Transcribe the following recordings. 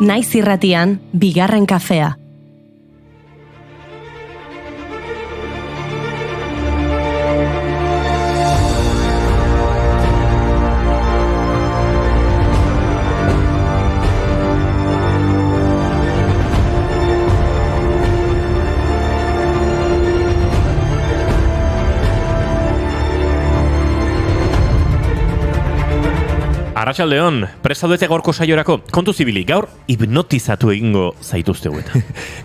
Naiz irratian, bigarren kafea. Arratsaldeon, prest zaudete gaurko saiorako. Kontu zibili, gaur hipnotizatu egingo zaituztegu eta.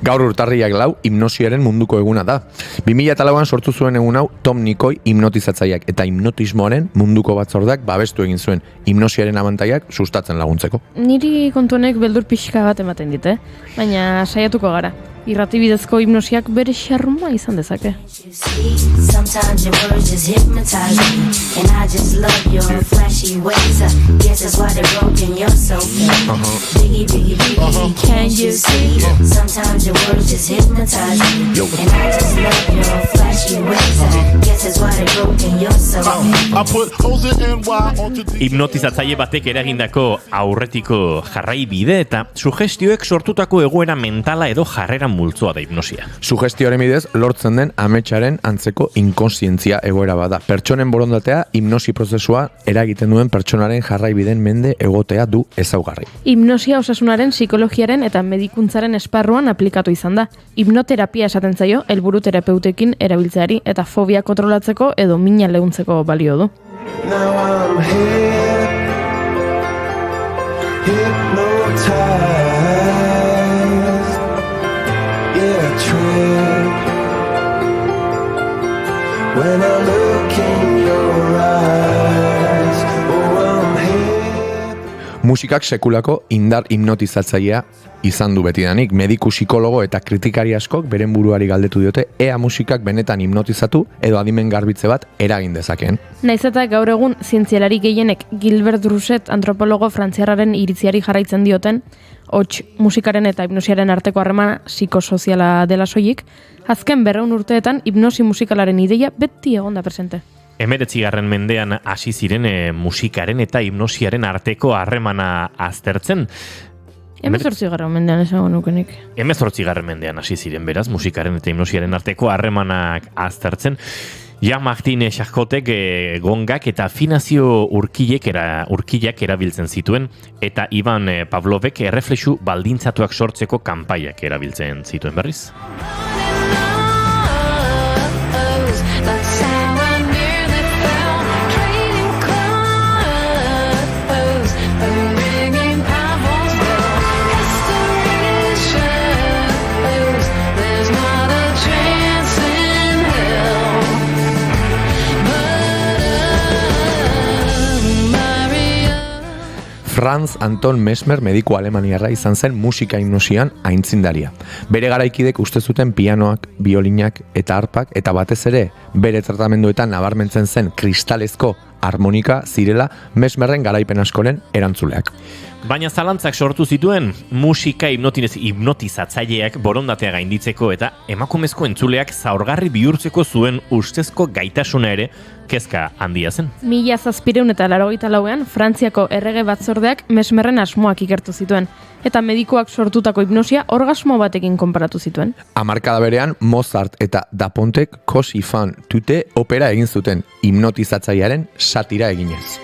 Gaur urtarriak 4 hipnosiaren munduko eguna da. 2004an sortu zuen egun hau Tom Nikoi hipnotizatzaileak eta hipnotismoaren munduko batzordeak babestu egin zuen hipnosiaren abantailak sustatzen laguntzeko. Niri kontu honek beldur pixka bat ematen dit, baina saiatuko gara. Irrati bidezko hipnosiak bere xarruma izan dezake. Sometimes your words just hypnotize me, and I just love your flashy ways. Guess that's why they're broken. You're so fake. Biggie, biggie, biggie. Can you see? Sometimes your words just hypnotize me, and I just love your flashy ways. Guess that's why they're broken. You're so fake. Hipnotizatzaile batek eragindako aurretiko jarraibide eta sugestioek sortutako egoera mentala edo jarrera multzoa da hipnosia. Sugestioaren bidez lortzen den ametsaren antzeko inkonsientzia egoera bada. Pertsonen borondatea hipnosi prozesua eragiten duen pertsonaren jarraibideen mende egotea du ezaugarri. Hipnosia osasunaren, psikologiaren eta medikuntzaren esparruan aplikatu izan da. Hipnoterapia esaten zaio helburu terapeutekin erabiltzeari eta fobia kontrolatzeko edo mina leuntzeko balio du. Now I'm hypnotized. Yeah, trick. When I look in your eyes, oh, I'm hip. Musikak sekulako indar hipnotizatzailea izan du betidanik. Mediku, psikologo eta kritikari askok beren buruari galdetu diote ea musikak benetan hipnotizatu edo adimen garbitze bat eragin dezakeen. Naiz eta gaur egun zientzialari gehienek Gilbert Druset antropologo frantziarraren iritziari jarraitzen dioten, hots musikaren eta hipnosiaren arteko harremana psikosoziala dela soilik, azken 200 urteetan hipnosi musikalaren ideia beti egon da presente. 19. mendean hasi ziren musikaren eta hipnosiaren arteko harremana aztertzen. 18. mendean esango nukenik. 18. mendean hasi ziren beraz musikaren eta hipnosiaren arteko harremanak aztertzen. Jean-Martin Charcotek gongak eta afinazio urkilak erabiltzen zituen eta Ivan Pavlovek erreflexu baldintzatuak sortzeko kanpaiak erabiltzen zituen berriz. Franz Anton Mesmer mediku alemaniarra izan zen musika hipnosian aitzindaria. Bere garaikidek uste zuten pianoak, biolinak eta arpak eta batez ere bere tratamenduetan nabarmentzen zen kristalezko harmonika zirela Mesmerren garaipen askoren erantzuleak. Baina zalantzak sortu zituen musika hipnotizatzaileak borondatea gainditzeko eta emakumezko entzuleak zaurgarri bihurtzeko zuen ustezko gaitasuna ere kezka handia zen. 1784ean Frantziako errege batzordeak Mesmerren asmoak ikertu zituen eta medikuak sortutako hipnosia orgasmo batekin konparatu zituen. Hamarkada berean Mozart eta Dapontek Così fan tutte opera egin zuten hipnotizatzailearen satira eginez.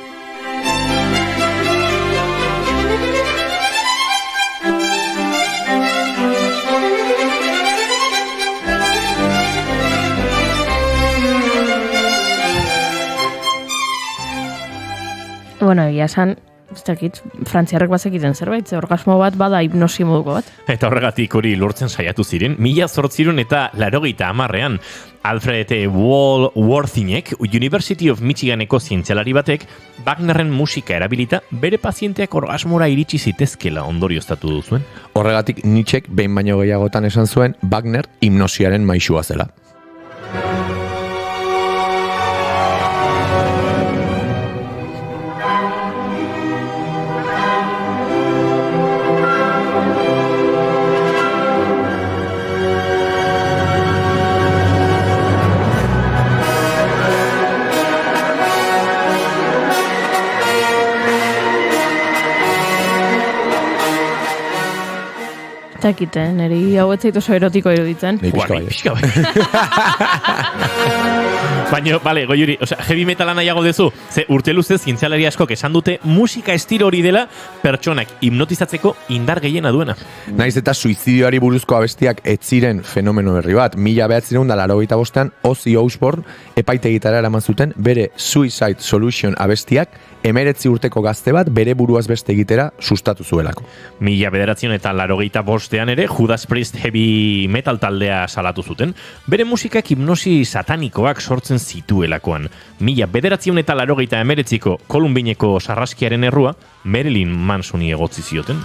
Bueno, egia esan, frantziarrek bazekiten zerbait, orgasmo bat bada hipnosi moduko bat. Eta horregatik hori lortzen saiatu ziren, 1880ean Alfred Worthinek, University of Michiganeko zientzialari batek, Wagnerren musika erabilita bere pazienteak orgasmora iritsi zitezkela ondorioztatu zuen. Horregatik Nietzschek behin baino gehiagotan esan zuen Wagner hipnosiaren maisua zela. Takite, niri hau ez zait oso erotiko iruditzen. Nik pixka Guari, bai. pixka bai. Baina, bale, Goiuri, heavy metala nahiago dezu, ze urte luzez zientzialari askok esan dute musika estilo hori dela pertsonak hipnotizatzeko indar gehiena duena. Naiz eta suizidioari buruzko abestiak ez ziren fenomeno berri bat. 1985 Ozzy Osbourne epaitegitara eraman zuten bere Suicide Solution abestiak 19 urteko gazte bat bere buruaz beste egitera sustatu zuelako. 1985 ere Judas Priest heavy metal taldea salatu zuten, bere musikak hipnosi satanikoak sortzen zituelakoan. 1989ko Kolumbineko sarraskiaren errua Marilyn Mansoni egotzi zioten.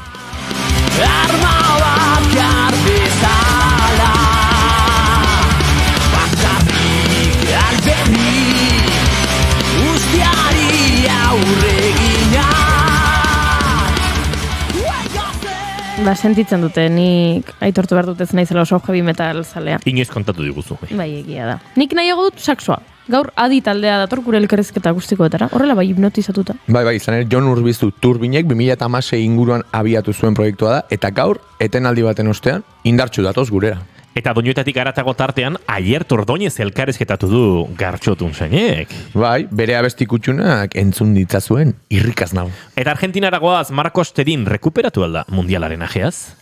Ba, sentitzen dute, nik aitortu behar dut ez naizela oso heavy metal zalea. Inoiz kontatu diguzu. Bai, egia da. Nik nahiago dut saxoa. Gaur adi taldea dator gure elkarrizketa guztikoetara. Horrela bai hipnotizatuta. Bai, izan ere, Jon Urbiztu Turbinek 2016 inguruan abiatu zuen proiektua da, eta gaur, etenaldi baten ostean, indartsu datoz gurera. Eta doinuetatik aratago tartean, Aiert Ordóñez elkarrizketatu du Gartxotun zeinek. Bai, bere abesti kutxunak entzun ditzazuen irrikaz nau. Eta Argentinaragoaz Marcos Tedin rekuperatu alda mundialaren ajeaz?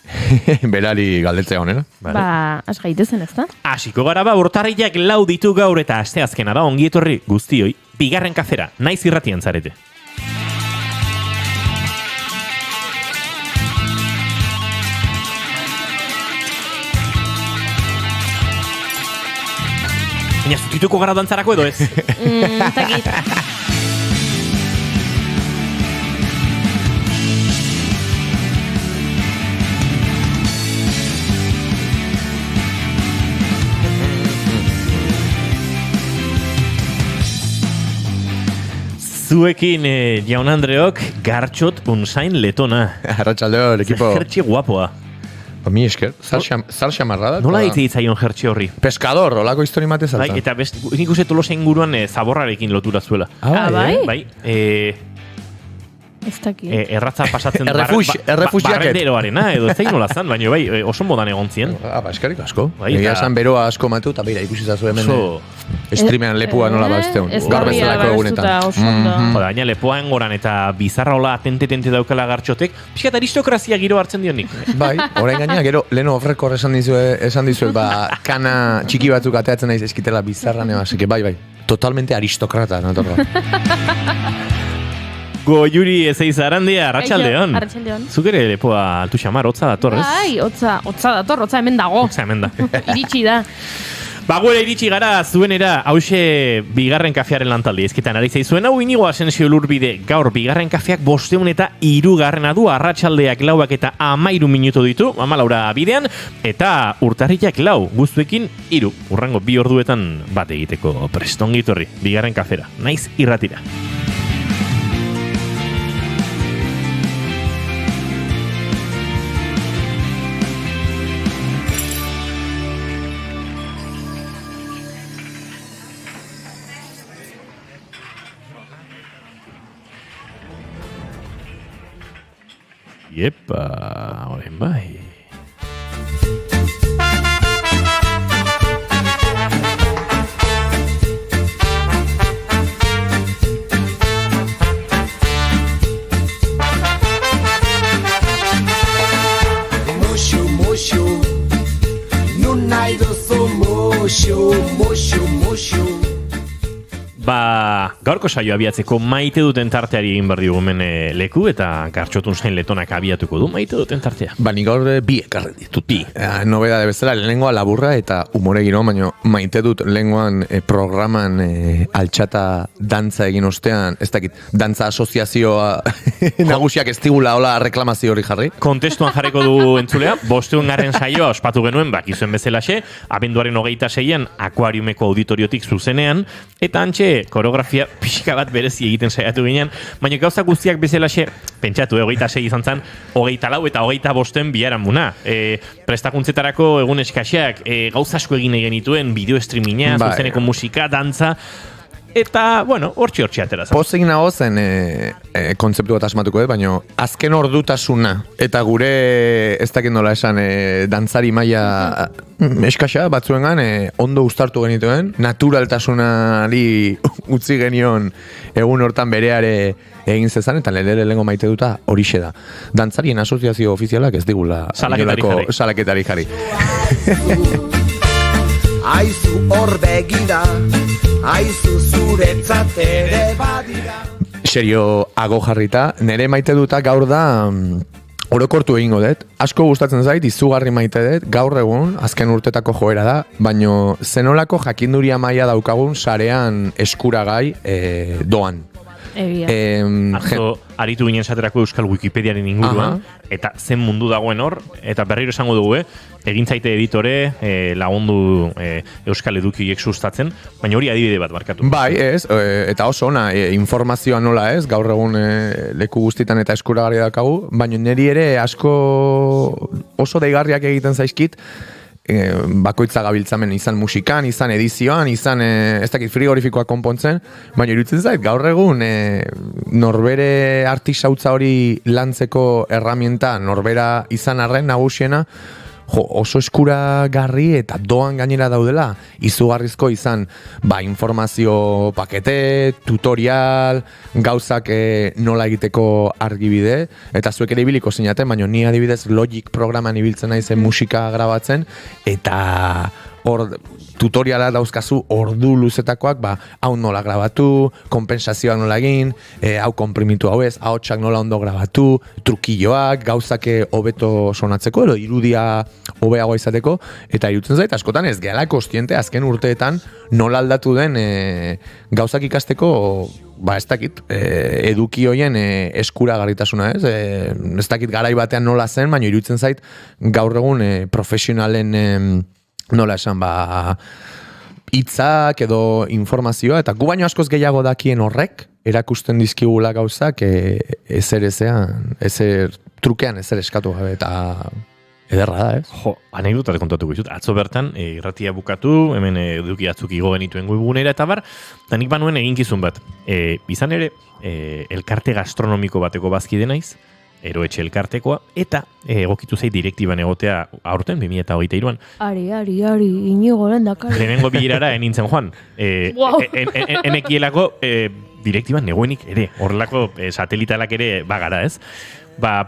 Berari galdetzea honera. Ba, az gaitezen ez da? Hasiko gara ba, urtarrilak 4 ditu gaur eta asteazkena da ongi etorri guztioi, bigarren kafera, naiz irratian zarete. Baina zutituko gara dantzarako edo ez? Takit. Zuekin, jaun Andreok, Gartxot unzain letona. Arratxaldeo, ekipo. Jertxe guapoa. Mi esker, zar xamarra da. Nola hitz ditzaion jertxe horri? Pescador, olako histori matez alta. Bai, eta nik uste Tolosa inguruan zaborrarekin lotura zuela. Bai? Bai, Ez dakit. erratza pasatzen Errefuxiaket. barrenderoarena, edo ez da nola zan, baina bai, oso modan egon zien. Ba, eskerrik asko. Bai, Egia eta- esan beroa asko matu, eta beira, ikusi zazu hemen Oso, streamean lepua nola bazteun. Gaur bezalako egunetan. oso ondo. joda, baina lepoan goran eta bizarra hola tente daukala Gartxotek, pixkat aristokrazia giro hartzen dionik. Bai, orain gaina, gero, leno ofrekor esan dizuet, ba, kana txiki batzuk ateatzen naiz eskitela bizarra neba, así que bai, totalmente aristokrata, natorra. Goiuri ezeiz arandia, arratsaldeon. Arratsaldeon. Zuk ere lepoa altu xamar, hotza datorrez? Bai, hotza dator, hotza hemen dago. Hotza hemen da. Iritsi da. Baguera iritsi gara zuenera, hause bigarren kafearen lantaldi ezketan ari zaizuen, hau Inigo Asensio Lurbide, gaur bigarren kafeak 503 du, arratsaldeak 4 eta 13 minutu ditu, 14 bidean, eta urtarrilak 4, guztuekin 3, urrango 2 orduetan bat egiteko prestongitorri, bigarren kafera, naiz irratira. Iepa, horren bai. Moxo, nun nahi duzu moxo. Ba, gaurko saio abiatzeko maite duten tarteari egin behar digu hemen leku eta Gartxotun zain letonak abiatuko du maite duten tartea. Ba, nik gaur bi ekarri ditut. Bi. Nobeda de bezala, lehenengoa laburra eta umore giro, baina maite dut lehengoan programan altxata dantza egin ostean, ez dakit, dantza asoziazioa nagusiak ez digula hola reklamazio hori jarri. Kontestuan jarriko du entzulea, 500. saioa ospatu genuen, bakizuen bezalaxe, abenduaren 26an Akuariumeko auditoriotik zuzenean, eta antxe koreografia pixka bat berezi egiten saiatu ginen, baina gauza guztiak bezalaxe, pentsatu, 26 izan zen, 24 eta 25 biharan muna. Prestakuntzetarako egun eskaxeak, gauza asko egin genituen, bideo streaminga, Bai. zuzeneko musika, dantza, eta, bueno, hortxe atera zen. Pozik nago zen kontzeptu bat asmatuko baina azken ordutasuna eta gure ez dakit nola esan dantzari maila eskasa batzuengan ondo uztartu genituen, naturaltasunari utzi genion egun hortan bereare egin zezan, eta lehenengo maite duta horixe da. Dantzarien asoziazio ofizialak ez digula salaketari jarri. Aizu hor begira, aizu zuretzat ere badira. Serio ago jarrita, nere maite duta gaur da orokortu egingo dut. Asko gustatzen zait, izugarri maite dut, gaur egun, azken urtetako joera da, baino zenolako jakinduria maila daukagun sarean eskuragai doan. Atzo, aritu ginen esaterako Euskal Wikipediaren inguruan, eta zen mundu dagoen hor, eta berriro esango dugu, egintzaite editore, lagundu Euskal Edukiek sustatzen, baina hori adibide bat markatu. Bai, ez, eta oso ona, informazioa nola ez, gaur egun leku guztitan eta eskuragarri daukagu, baina niri ere asko oso deigarriak egiten zaizkit, bakoitza gabiltzamen izan musikan, izan edizioan, izan ez dakit frigorifikoa konpontzen, baina iruditzen zait, gaur egun norbere artisautza hori lantzeko herramienta norbera izan arren nagusiena, oso eskuragarri eta doan gainera daudela, izugarrizko izan informazio pakete, tutorial, gauzak nola egiteko argibide, eta zuek ere ibiliko zinaten, baina ni adibidez Logic programan ibiltzen naizen musika grabatzen, eta hor tutoriala dauzkazu ordu luzetakoak, hau nola grabatu, konpensazioa nola egin, hau konprimitu hau ez, ahotsak nola ondo grabatu, trukilloak, gauzak hobeto sonatzeko, edo irudia hobeago izateko, eta irutzen zait, askotan ez gehala kostiente azken urteetan nola aldatu den gauzak ikasteko, ez dakit, eduki hoien eskuragarritasuna, ez? Ez dakit garai batean nola zen, baina irutzen zait gaur egun profesionalen nola esan, hitzak edo informazioa, eta gu baino askoz gehiago dakien horrek, erakusten dizkigula gauzak ezer trukean ezer eskatu gabe, eta ederra da, ez? Jo, anekdotate kontatuko izut, atzo bertan, irratia bukatu, hemen eduki atzuk igo genituen webgunera, eta eta nik banuen eginkizun bat. Izan ere, elkarte gastronomiko bateko bazkide naiz, Eroetxe elkartekoa, eta egokitu zei direktiban egotea aurten, 2023an. Ari, inigo lendakari. Lehenengo bilerara enintzen joan. Enekielako direktiban negoenik ere, horrelako satelitalak ere bagara, ez?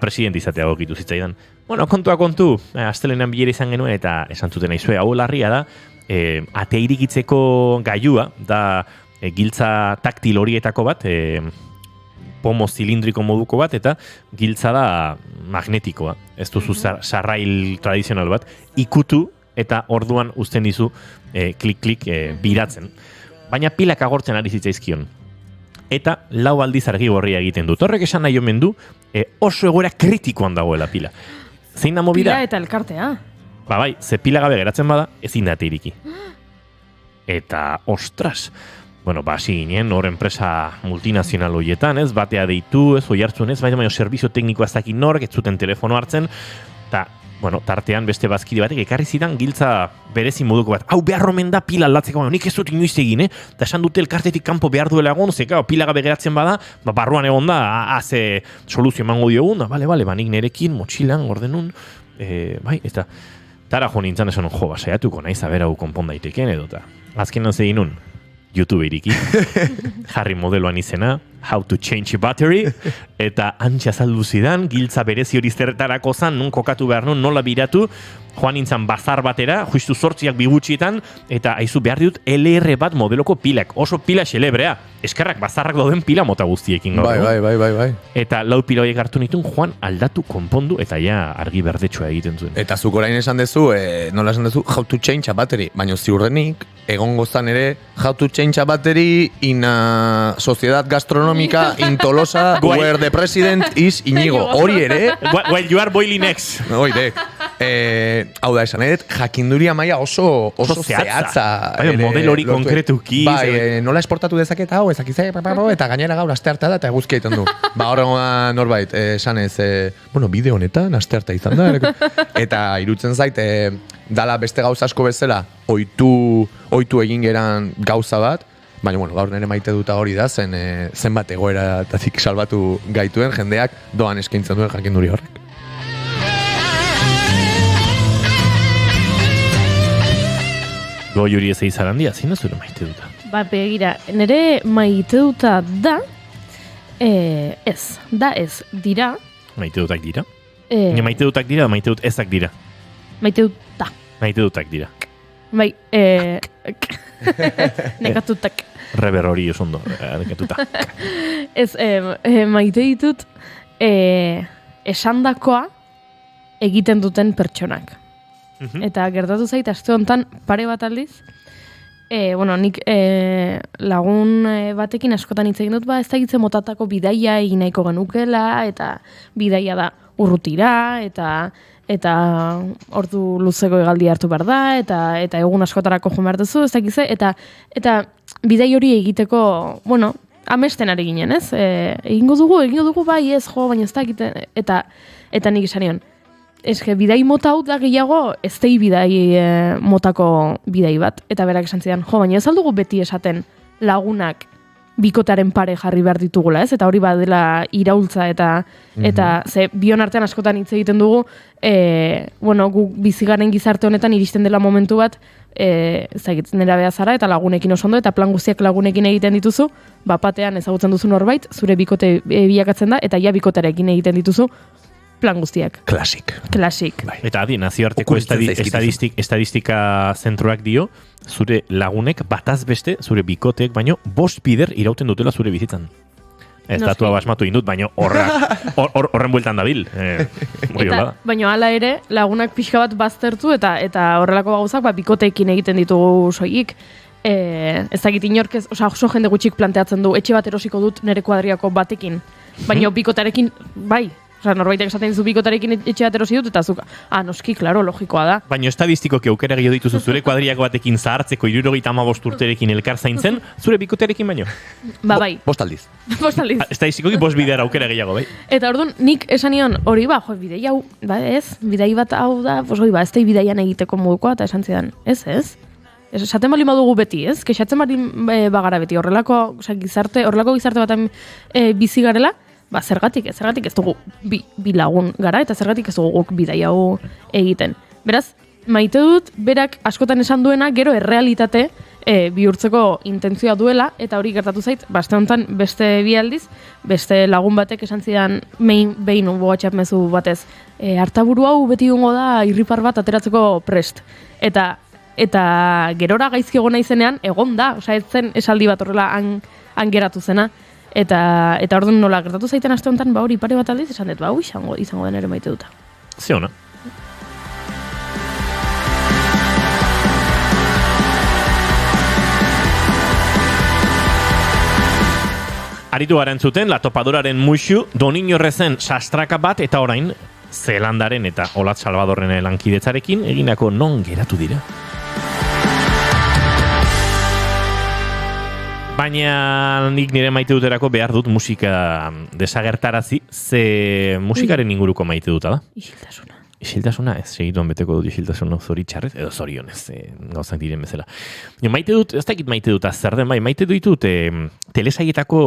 Presidente izatea egokitu zitzaidan. Bueno, kontu, astelenean bilera izan genuen, eta esan zuten aizue, hau larria da, ate irikitzeko gailua, da giltza taktil horietako bat, pomo zilindriko moduko bat, eta giltza da magnetikoa. Ez duzu sarrail tradizional bat, ikutu eta orduan uzten dizu klik biratzen. Baina pilak agortzen ari zitzaizkion. Eta 4 aldiz argi gorria egiten dut. Horrek esan nahi omen du, oso egoera kritikoan dagoela pila. Zein da movida? Pila eta elkartea. Bai, ze pila gabe geratzen bada, ezin da iriki. Eta, ostras, hasi ginen, hor enpresa multinazional horietan, ez, batea deitu, ez, oi hartzun ez, baina servizio teknikoa ez dakit nork, ez zuten telefono hartzen, eta, tartean beste bazkide batek ekarri zidan giltza berezi moduko bat. Hau behar omen da pila aldatzeko, nik ez dut inoiz egin, eta esan dute elkartetik kanpo behar duela egon, pila gabe geratzen bada, barruan egon da, ze soluzio emango diogun, bale, nik nerekin, motxilan, ordenun, eta tara jo nintzen esan, saiatuko naiz, aber hau konpon daiteken edota. Azkenan zegin nun, YouTube iriki, jarri modeloan izena, How to Change a Battery, eta antxa azaldu zidan, giltza berezi hori zerretarako zan, nun kokatu behar nun, nola biratu, joan nintzen bazar batera, justu 8 bigutxietan, eta aizu behar dut LR bat modeloko pilak, oso pila xelebrea, eskarrak bazarrak dauden pila mota guztiekin gaur. Bai. Eta 4 pila horiek hartu nituen, joan aldatu konpondu, eta ja argi berdetsua egiten zuen. Eta zuk orain esan dezu, nola esan dezu, How to Change a Battery, baina ziurrenik, egongo zan ere, How to Change a Battery in a sociedad gastronómica in Tolosa, where the president is Iñigo. Hori ere... While you are boiling eggs. Oide. Hau da esan, jakinduria maila oso zehatza. Model hori konkretuki. Nola esportatu dezaket hau, ezakizai, eta gainera gaur aste harta da, eta eguzki egiten du. Horrengoa norbait, esan ez, bideo honetan aste harta izan da. Eta irutzen zait, dala beste gauza asko bezala, oitu egin geran gauza bat, Baina, bueno, gaur nire maite duta hori da, zenbat egoeratatik salbatu gaituen jendeak doan eskaintzen duen jakinduri horrek. Goi hori ez eizan handia, zein da zure maite duta? Ba, begira, nire maite duta da, dira. Maite dutak dira? Ne maite dutak dira, maite dut ezak dira? Maite duta. Maite dutak dira. Bai, nekatutak. Reber hori osondo, nekatuta. Ez, maite ditut, esandakoa egiten duten pertsonak. Eta gertatu zait, aste honetan pare bat aldiz, nik lagun batekin askotan hitz egin dut, ez da gitzen motatako bidaia egin nahiko genukela, eta bidaia da urrutira, eta ordu luzeko hegaldi hartu behar da, eta egun askotarako joan behar duzu, ez da gitze, eta bidai hori egiteko, amesten ari ginen, ez? Egingo dugu, bai, ez, baina ez da egiten, eta nik esan nion. Eske, bidai mota hau da gehiago, ez dei bidai motako bidai bat. Eta berak esan zidan, baina ez aldugu beti esaten lagunak bikotearen pare jarri behar ditugula, ez? Eta hori badela iraultza eta ze bion artean askotan hitz egiten dugu, gu bizigaren gizarte honetan iristen dela momentu bat, zagitzen dira beha zara eta lagunekin oso ondo, eta plan guztiak lagunekin egiten dituzu, bapatean ezagutzen duzu norbait, zure bikote bilakatzen da, eta ja bikotearekin egiten dituzu, plan guztiak. Klasik. Bai. Eta adi, nazioarteko estadistika zentroak dio, zure lagunek bataz beste, zure bikoteek, baino 5 bider irauten dutela zure bizitzan. Ez datua basmatu indut, baino horren bueltan dabil. Baina hala ere, lagunak pixka bat baztertu eta horrelako gauzak bikoteekin egiten ditugu soilik. Ez dakit inork oso jende gutxik planteatzen du, etxe bat erosiko dut nire kuadriako batekin, baina bikotarekin, bai. Norbaitek esaten dizu bikotarekin etxe bat erosi dut, eta zuk, noski, klaro, logikoa da. Baina estadistikoki aukera gehiago dituzu zure kuadriako batekin zahartzeko 75 urterekin elkar zaintzen, zure bikotarekin baino? Ba, bai. Bostaldiz. Estadistikoki 5 bider aukera gehiago, bai. Eta orduan, nik esan nion, hori bidei hau, bidei bat hau da, ez da bideian egiteko modukoa, eta esan zidan, ez? Esaten bali badugu beti, ez? Kexatzen bali bagara beti, horrelako gizarte baten bizi garela, zergatik ez dugu bi lagun gara, eta zergatik ez dugu guk bidai hau egiten. Beraz, maite dut, berak askotan esan duena, gero errealitate bihurtzeko intentzioa duela, eta hori gertatu zait, aste honetan beste bi aldiz, beste lagun batek esan zidan, behin WhatsApp mezu batez, hartaburu hau beti gongo da irripar bat ateratzeko prest. Eta gerora gaizki egon naizenean, egon da, ez zen esaldi bat horrela han geratu zena. Eta orduan nola gertatu zaiten aste honetan, hori pare bat aldiz, esan dut, izango den ere maite duta. Ze ona. Aritu garen zuten, La Topadoraren muixu, Doniño Rezen sastraka bat, eta orain, Zelandaren eta Olat Salvadorren lankidetzarekin, eginako non geratu dira. Baina nik nire maite duterako behar dut musika desagertarazi, ze musikaren inguruko maite duta da? Isiltasuna, ez, segituan beteko dut isiltasuna zoritxarrez, edo zorionez, gauzak diren bezala. Maite dut, ez dakit maite dut zer den, bai, maite ditut telesaietako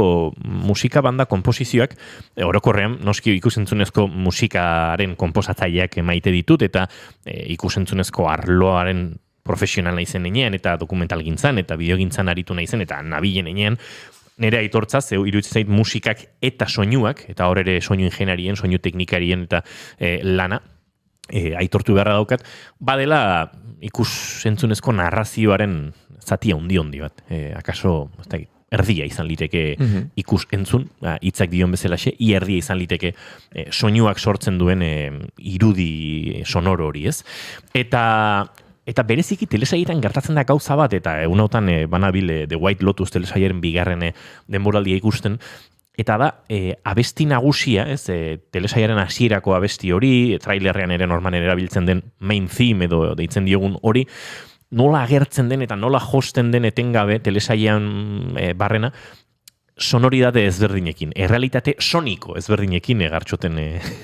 musika banda komposizioak, orokorrean, noski ikusentzunezko musikaren konposatzaileak maite ditut, eta ikusentzunezko arloaren profesional naizen enean, eta dokumentalgintzan, eta bideogintzan aritu naizen, eta nabilen enean, nire aitortzaz, iruditzen zait musikak eta soinuak, eta hor ere soinu ingenarien, soinu teknikarien eta lana, aitortu beharra daukat, badela ikusentzunezko narrazioaren zatia handi bat. Akaso, erdia izan liteke ikus entzun, hitzak dion bezalaxe, erdia izan liteke soinuak sortzen duen irudi sonoro hori, ez? Eta bereziki telesaietan gertatzen da gauza bat, eta egunautan banabil The White Lotus telesaiaren bigarren denboraldia ikusten, eta da, abesti nagusia, telesaiaren hasierako abesti hori, trailerrean ere norman erabiltzen den main theme edo deitzen diogun hori, nola agertzen den eta nola josten den etengabe telesaian barrena, sonoridade ezberdinekin, errealitate soniko ezberdinekin gartxoten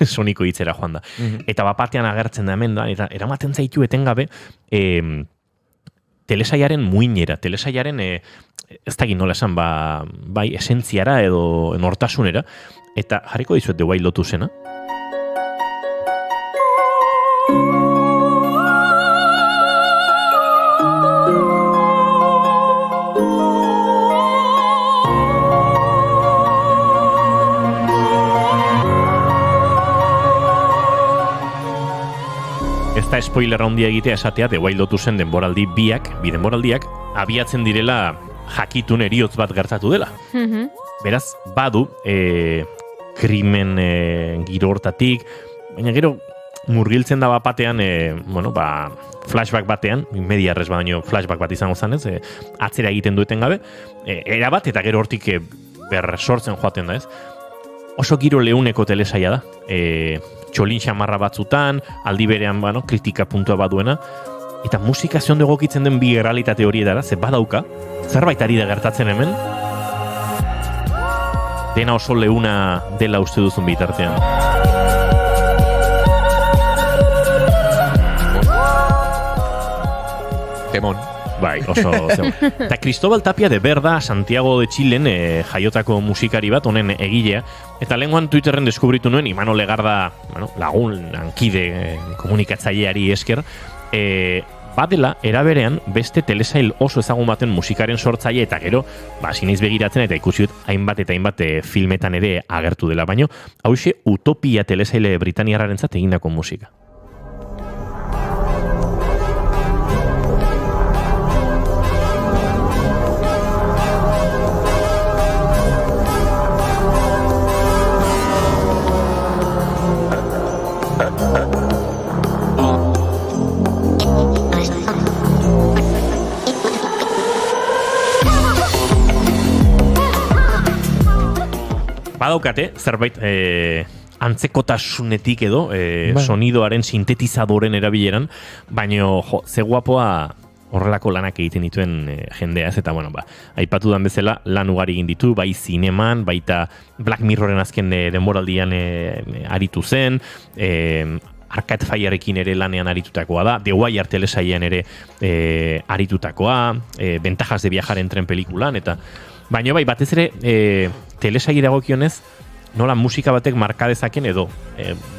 soniko hitzera joan da. Eta bapatean agertzen da hemen da, eta eramaten zaitu etengabe telesaiaren muinera, telesaiaren ez dakit nola esan, bai esentziara edo nortasunera, eta jarriko dizuet The White Lotusena. Ez da spoiler handia egitea esatea The White Lotusen denboraldi bi denboraldiak abiatzen direla jakitun eriotz bat gertatu dela. Beraz, badu krimen giro hortatik, baina gero murgiltzen da batean, flashback batean, mediarrez baino flashback bat izango zanez, atzera egiten dueten gabe, erabat eta gero hortik bersortzen joaten da ez. Oso giro leuneko telesaia da, txolin xamarra batzutan, aldi berean kritika puntua baduena, eta musika ze ondo egokitzen den bi errealitate horietara, ze badauka, zerbait ari da gertatzen hemen, dena oso leuna dela uste duzun bitartean. Temon. Bai, oso zegoen. Eta Cristóbal Tapia de Berda, Santiago de Chilen jaiotako musikari bat, honen egilea. Eta lehenguan Twitterren deskubritu nuen, Imano Legarda, lagun, lankide, komunikatzaileari esker, badela, eraberean, beste telesail oso ezagun baten musikaren sortzaile, eta gero, sinaiz begiratzen, eta ikusi dut hainbat eta hainbat filmetan ere agertu dela, baino, hauxe Utopia telesaile britaniarrarentzat egindako musika. Badaukate, zerbait antzekotasunetik edo, sonidoaren sintetizadoren erabileran, baino, ze guapoa horrelako lanak egiten dituen jendea ez, eta aipatu dan bezala lan ugari egin ditu, bai zineman, baita Black Mirroren azken denboraldian aritu zen, Arcade Firerekin ere lanean aritutakoa da, The Wire telesailean ere aritutakoa, Ventajas de viajar en tren pelikulan, eta baina batez ere telesaile dagokionez nola musika batek marka dezaken edo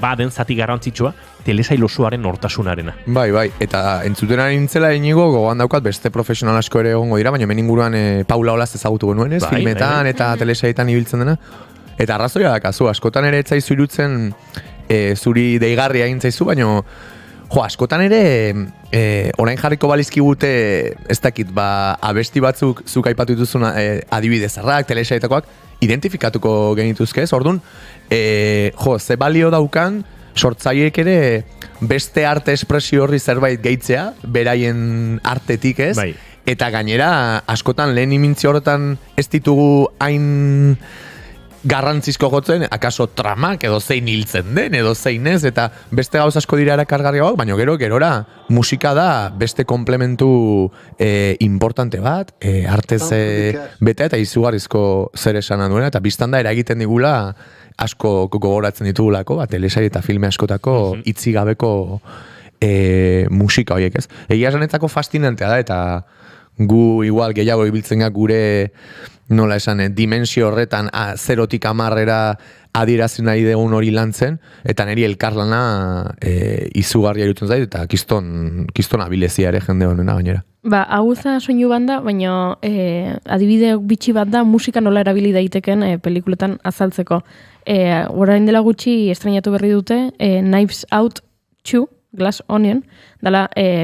baden zati garrantzitsua telesail osoaren nortasunarena. Bai, eta entzuten ari nintzela inigo gogoan daukat beste profesional asko ere egongo dira, baina hemen inguruan Paula Olaz ezagutu genuen ez, filmetan eta telesailetan ibiltzen dena. Eta arrazoia dakazu, askotan ere etzaizu irutzen zuri deigarria egin zaizu, baina askotan ere orain jarriko balizkigute ez dakit, abesti batzuk zuk aipatu dituzun adibidezarrak, telesailetakoak, identifikatuko genituzke ez, orduan, ze balio daukan, sortzaileek ere beste arte espresio horri zerbait gehitzea, beraien artetik ez, bai. Eta gainera, askotan lehen imintzi horretan ez ditugu hain garrantzizko gotzen, akaso tramak edo zein hiltzen den, edo zein ez, eta beste gauz asko dira erakargarriagoak, baina gerora musika da beste komplementu importante bat, artez bete eta izugarrizko zer esana duena, eta biztan da eragiten digula asko gogoratzen ditugulako, telesaile eta filme askotako hitzi gabeko musika horiek ez. Egia esanetzako fascinantea da, eta gu igual gehiago ibiltzen gure nola esan, dimensio horretan 0-tik 10 adierazten nahi dugun hori lantzen, eta niri elkarlana izugarria irutzen zait, eta kiston abilezia ere jende honena gainera. Hau za soinu banda, baina adibide bitxi bat da musika nola erabili daiteken pelikuletan azaltzeko. Orain dela gutxi estrenatu berri dute Knives Out 2, Glass Onion, dala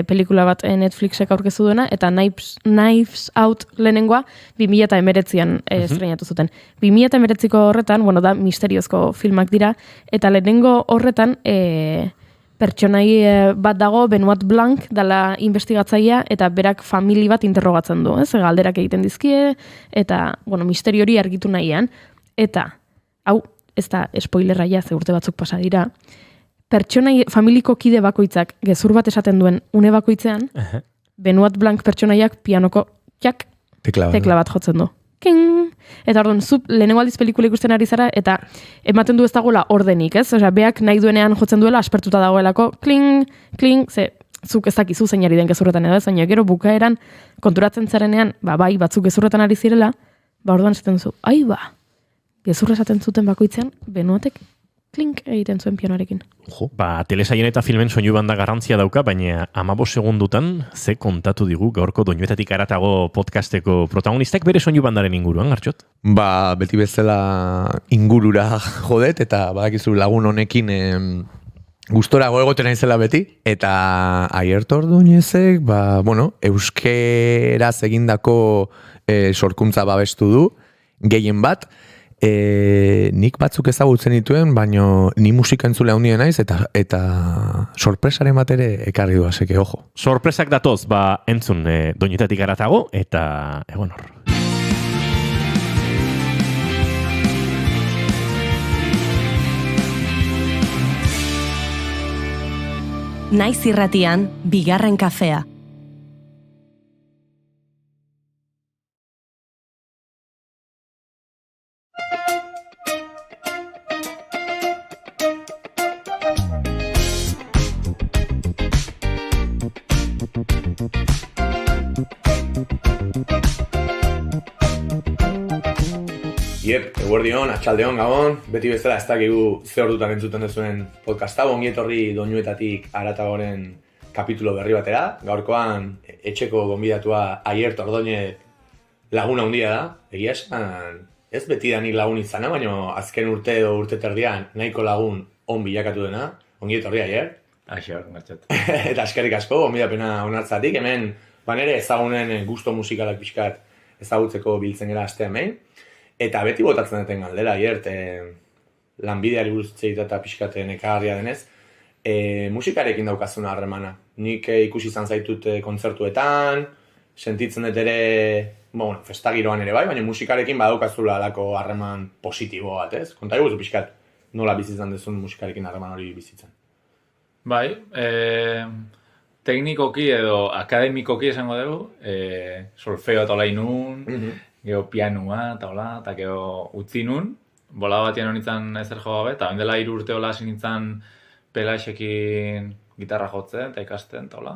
pelikula bat Netflixek aurkeztu duena, eta Knives Out lehenengoa 2019an estrenatu zuten. 2019ko horretan, da misteriozko filmak dira, eta lehenengo horretan pertsonai bat dago, Benoit Blanc, dala investigatzailea, eta berak famili bat interrogatzen du, galderak egiten dizkie, eta misterio hori argitu nahian. Eta, hau, ez da spoilerra ja, ze urte batzuk pasa dira, pertsonai familiko kide bakoitzak gezur bat esaten duen une bakoitzean, Benoit Blanc pertsonaiak pianoko tekla bat jotzen du. King! Eta orduan, lehenengo aldiz pelikula ikusten ari zara, eta ematen du ez dagoela ordenik, ez? Osea, beak nahi duenean jotzen duela, aspertuta dagoelako, kling, kling, ze zuk ez dakizu zein ari den gezurretan edo ez, baina gero bukaeran konturatzen zarenean, bai, batzuk gezurretan ari zirela, orduan esaten zu, gezurra esaten zuten bakoitzean, Benoatek klink egiten zuen pianoarekin. Telesaien eta filmen soinu banda garrantzia dauka, baina 15 segundutan ze kontatu digu gaurko Doinuetatik haratago podcasteko protagonistak bere soinu bandaren inguruan, Artxot? Beti bezala ingurura jodet, eta badakizu lagun honekin gustorago egoten naizela beti, eta Aitor Ordóñezek, euskeraz egindako sorkuntza babestu du, gehien bat, nik batzuk ezagutzen dituen, baino ni musika entzule handien naiz eta sorpresaren bat ere ekarri du, aseke, ojo. Sorpresak datoz, entzun Doinuetatik haratago, eta egon hor. Naiz irratian, bigarren kafea. Eguerdion, atxaldeon, gabon, beti bezala ez dakigu ze ordutan entzuten duzuen podcasta, ongi etorri Doinuetatik haratagoren kapitulo berri batera. Gaurkoan etxeko gonbidatua Aitor Ordóñez laguna handia da, egia esan, ez beti da nik lagun izana, baina azken urte edo urte terdian nahiko lagun on bilakatu dena, ongi etorri Aier. Aixo, martxot. Eta eskerrik asko, gonbidapena onartzatik, hemen nere ezagunen gusto musikalak pixkat ezagutzeko biltzen gara astea hemen. Eta beti botatzen duten galdera, Aier, lanbideari buruz eta pixkaten ekarria denez, musikarekin daukazuna harremana. Nik ikusi izan zaitut kontzertuetan, sentitzen dut ere, festagiroan ere bai, baina musikarekin badaukazula alako harreman positibo bat, ez? Konta iguzu pixkat, nola bizitzan dezun musikarekin harreman hori bizitzen? Bai, teknikoki edo akademikoki esango dugu, solfeo eta olain nun, gero pianua, eta gero utzi nun, bola batian honitzen ezer jo gabe, eta dela 3 urte hola nintzen Pelaixekin gitarra jotzen, eta ikasten, eta hola.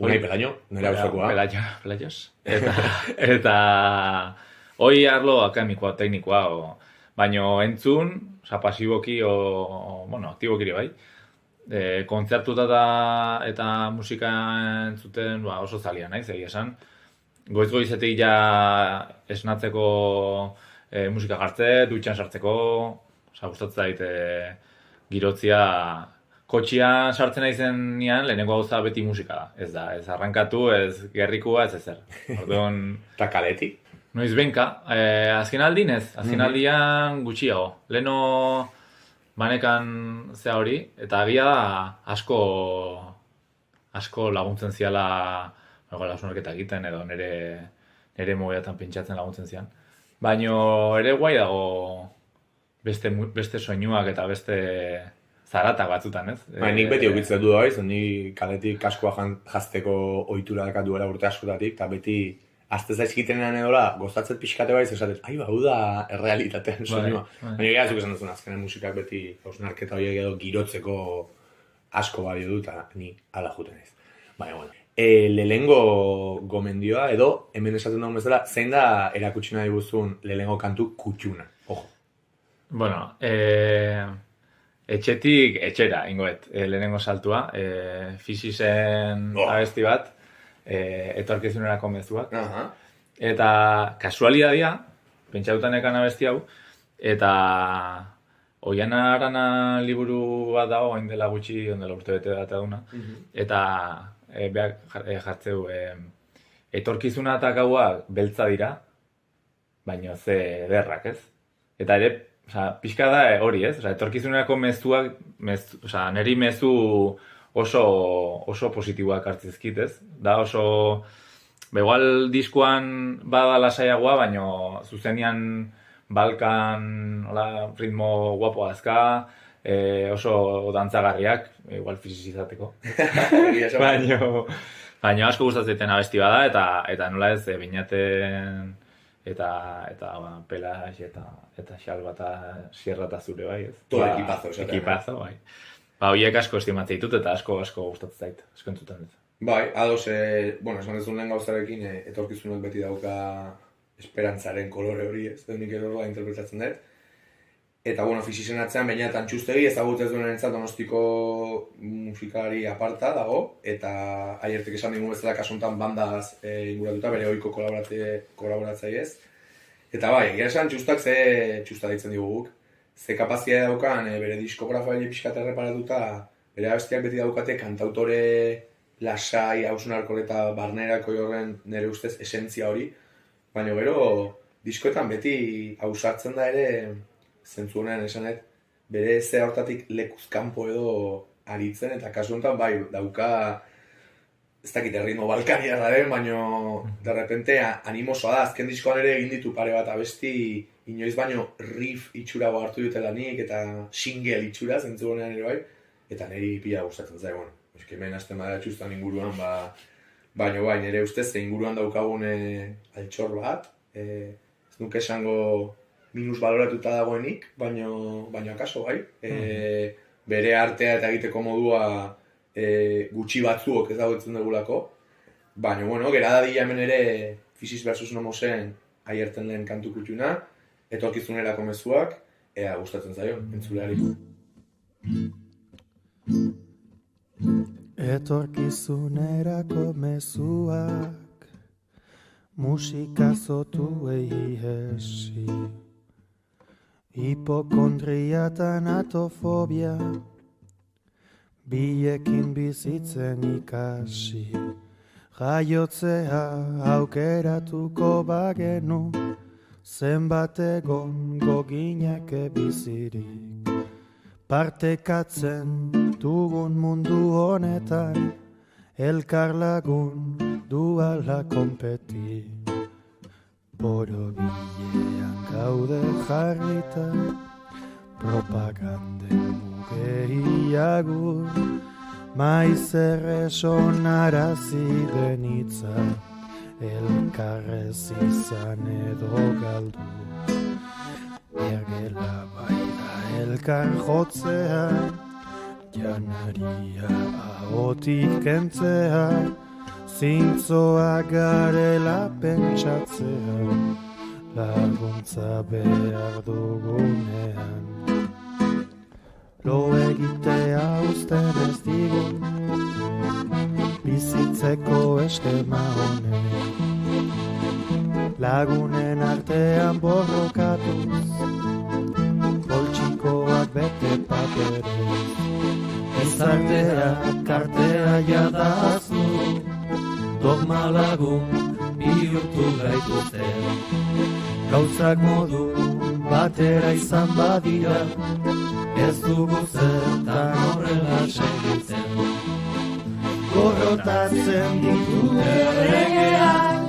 Unai Pelaño, nire hauzakoa. Pelaixos. Eta hoi arlo akademikoa, teknikoa, baino entzun, pasiboki, aktiboki ere bai, kontzertuta eta musika entzuten oso zalia naiz, egia esan. Goiz-goizetik ja esnatzeko musika jartze, dutxan sartzeko, gustatzen zait girotzia kotxian sartzen naizen nian, lehenengo gauza beti musika da. Ez da, ez arrankatu, ez gerrikua, ez ezer. Orduan... Eta kaletik? Noiz benka, azken aldin ez, azken aldian gutxiago. Leno banekan zea hori, eta agia asko laguntzen ziala lausunarketa egiten edo nire mobiatan pentsatzen laguntzen zian. Baina ere guai dago beste soinuak eta beste zaratak batzutan, ez? Nik beti okitzen du daiz, ni kaletik kaskoa jazteko ohitura dakat duela urte askotatik, eta beti azte zaizkitenean edola, gozatzet pixkate baiz, esatet, hau da errealitatean soinua. Baina gira zuk esan duzun azkenen musikak beti hausnarketa horiek edo girotzeko asko balio du, eta ni ala juten ez. Baina, bueno. Lehengo gomendioa edo, hemen esaten dagoen bezala, zein da erakutsi nahi guztun lehengo kantu kutxuna? Ojo. Bueno, etxetik etxera, ingoet, lehenengo saltua, Fisisen abesti bat, etorkizunerako mezuak. Eta kasualidadia, pentsatutan ekan abesti hau, eta Oiana Arana liburu bat dago, hain dela gutxi, ondela urte bete bat eduna, eta jartzeu, etorkizuna eta gaua beltza dira, baina ze ederrak, ez? Eta ere, pixka da hori, ez? Etorkizunerako mezuak, niri mezu oso positiboak hartzizkit, ez? Da oso, igual diskoan bada lasaiagoa, baina zuzenian Balkan, ritmo guapo azka, oso dantzagarriak, igual fisizateko. Baina asko gustatzen abesti bada, eta nola ez, Beñaten eta Pelaix eta Xalba eta Sierra eta zure bai, ez? Todo ekipazo, ekipazo, bai. Horiek asko estimatzea ditut eta asko gustatzen zait, asko entzuten dut. Bai, ados, esan dezun lehen gauzarekin, etorkizunak beti dauka esperantzaren kolore hori, ez dut nik erorroa interpretatzen dut. Eta, Fisisen atzean, baina Tantxustegi ezagutzen duen entzat Donostiko musikari aparta dago, eta aiertek esan digun bezala kasuntan bandaz inguratuta, bere ohiko kolaboratzaiez. Eta bai, egia esan txustak ze txusta ditzen diguguk. Ze kapazia daukan, bere diskografaile pixkat erreparatuta, bere abestiak beti daukate kantautore lasai, hausun arkoleta barnerako horren nire ustez esentzia hori. Baina gero, diskoetan beti ausartzen da ere, zentzu honean esanet, bere ze hortatik lekuzkanpo edo aritzen, eta kasu honetan bai, dauka, ez dakit erritmo balkaniarraren, baina de repente animosoa da, azken diskoan ere egin ditu pare bat abesti, inoiz baino riff itxura hartu dutela nik, eta single itxura, zentzu honean ere bai, eta niri pila gustatzen zai, hemen hasten bada txustan inguruan, baina bai, nire ustez, inguruan daukagun altxor bat, ez nuke esango minus baloratuta dagoenik, baina akaso bai. Bere artea eta egiteko modua gutxi batzuok ezagutzen dugulako. Baina, gera dadila hemen ere Fisis versus Nomosen aierten lehen kantu kutxuna, etorkizunerako mezuak, ea gustatzen zaio, entzuleari. Etorkizunerako mezuak, musika zotuei hesi. Hipokondria eta natofobia, biekin bizitzen ikasi. Jaiotzea aukeratuko bagenu, zenbat egon goginake bizirik. Partekatzen dugun mundu honetan, elkar lagun duala konpeti. Borobilean gaude jarrita, propaganden mugeiagur, maiz erresonarazi denitza, elkarrez izan edo galdu. Ergela baita elkar jotzea, janaria ahotik kentzea, zintzoa garela pentsatzea, laguntza behar dugunean. Lo egitea uzten ez digun, bizitzeko eskema honen. Lagunen artean borrokatuz, poltsikoak bete paperez. Ezartea, kartea jadaztu, dogma lagun bihurtu gaituzte. Gauzak modu batera izan badira, ez dugu zertan horrela segitzen. Gorrotatzen ditu erregeak,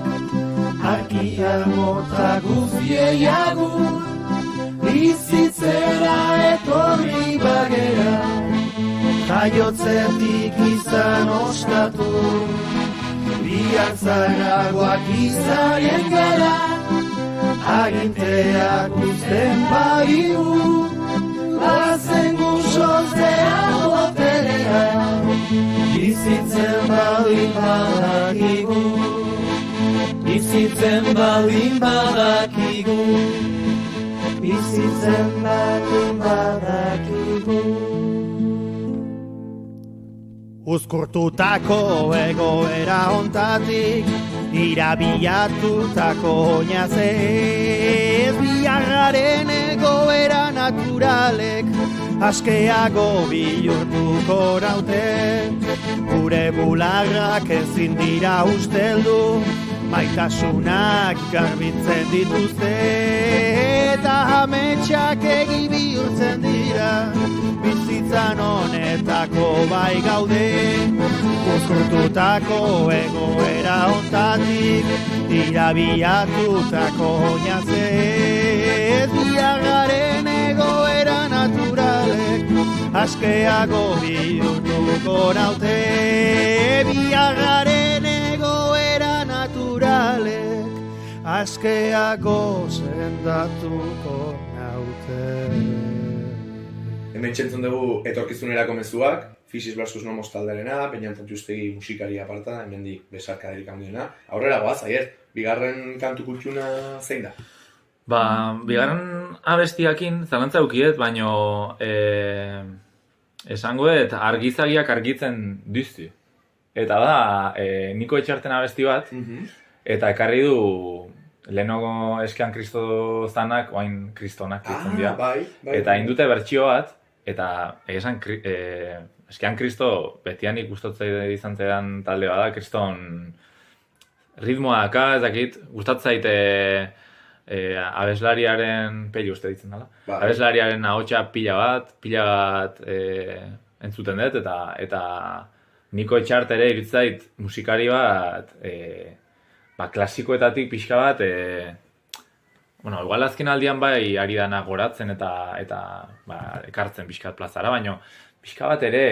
arkia mota guztiei agur, bizitzera etorri bagera, jaiotzetik izan oskatu, bihartzaragoak izanen gara, aginteak uzten bagiu, bazen guzoztean boterea, bizitzen baldin badakigu, bizitzen baldin badakigu, bizitzen baldin badakigu. Uzkurtutako egoera hontatik, irabiatutako oinazez, biharraren egoera naturalek, askeago bihurtuko naute, gure bularrak ezin dira usteldu, maitasunak garbitzen dituzte, eta ametsak egi bihurtzen dira, bizitzan honetako bai gaude. Uzkurtutako egoera hontatik, irabiatutako oinazez, biharraren egoera naturalek, askeago bihurtuko naute, biharraren egoera naturalek, askeago sendatuko naute. Hemen txentzun dugu etorkizunerako mezuak, Fisis vs. Nomos talderena, Peñantan Justegi musikari aparta, hemendik besarkaderik handiena. Aurrera goaz, aier, bigarren kantu kutxuna zein da? Bigarren abestiakin zalantza eukiet, baino esangoet argizagiak argitzen dizti. Eta da, Niko Etxarten abesti bat, eta ekarri du lehenago Eskean Kristo zanak, oain kristonak ditzen dira. Bai. Eta indute bertsio bat, eta esan Eskean Kristo betianik gustatzen izan zedan talde bada, kriston ritmoa daka, ez dakit, gustatzen zaite abeslariaren, peli uste ditzen dela, abeslariaren ahotsa pila bat entzuten dut, eta Niko Etxart ere iritzait musikari bat, klasikoetatik pixka bat, igual azken aldian bai ari dana goratzen eta ekartzen pixkat plazara, baina pixka bat ere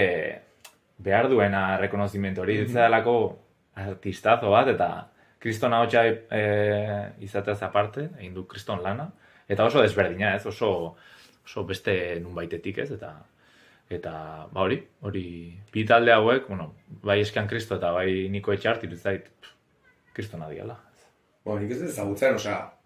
behar duena rekonozimentu hori ditzelako artistazo bat, eta kriston ahotsa izateaz aparte, egin du kriston lana, eta oso desberdina ez, oso beste nunbaitetik ez, eta hori, bi talde hauek, bai Eskean Kristo eta bai Niko Etxart irutzait kristona diala. Nik ez ezagutzen,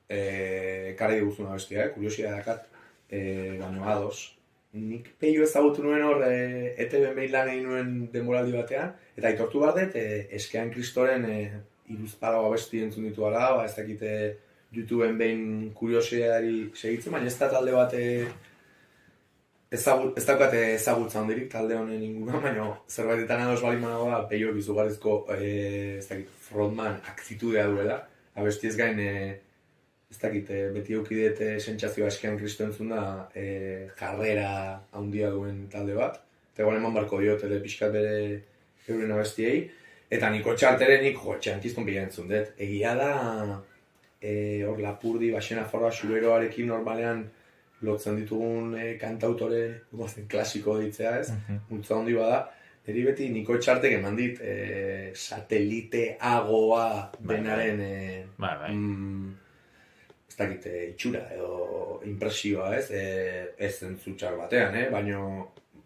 ekarri diguzuna bestia, kuriosia dakat, baino ados. Nik peio ezagutu nuen hor, ETV-en behin lan egin nuen denboraldi batean, eta aitortu bat dut, Eskean Kristoren iruzpalau abesti entzun ditu ala, ez dakite YouTubeen behin kuriosiari segitzen, baina ez da talde bat ez daukate ezagutza hondirik talde honen inguruan, baina zerbaitetan ados bali managoa peio bizugarrizko frontman aktitudea duela, abesti ez gain ez dakit, beti eukidete sentsazioa Eskean Kristo entzun da jarrera handia duen talde bat, eta egon eman barko diot ere pixkat bere euren abestiei, eta Niko Txarterenik txankizton bila entzun dut. Egia da, hor Lapurdi, Baxena Forra, Xuberoarekin normalean lotzen ditugun kantautore, klasiko ditzea ez, multza handi bada, eri beti Niko Txartek eman dit sateliteagoa benaren ez dakit itxura edo impresioa ez, ez zentzutxar batean, baina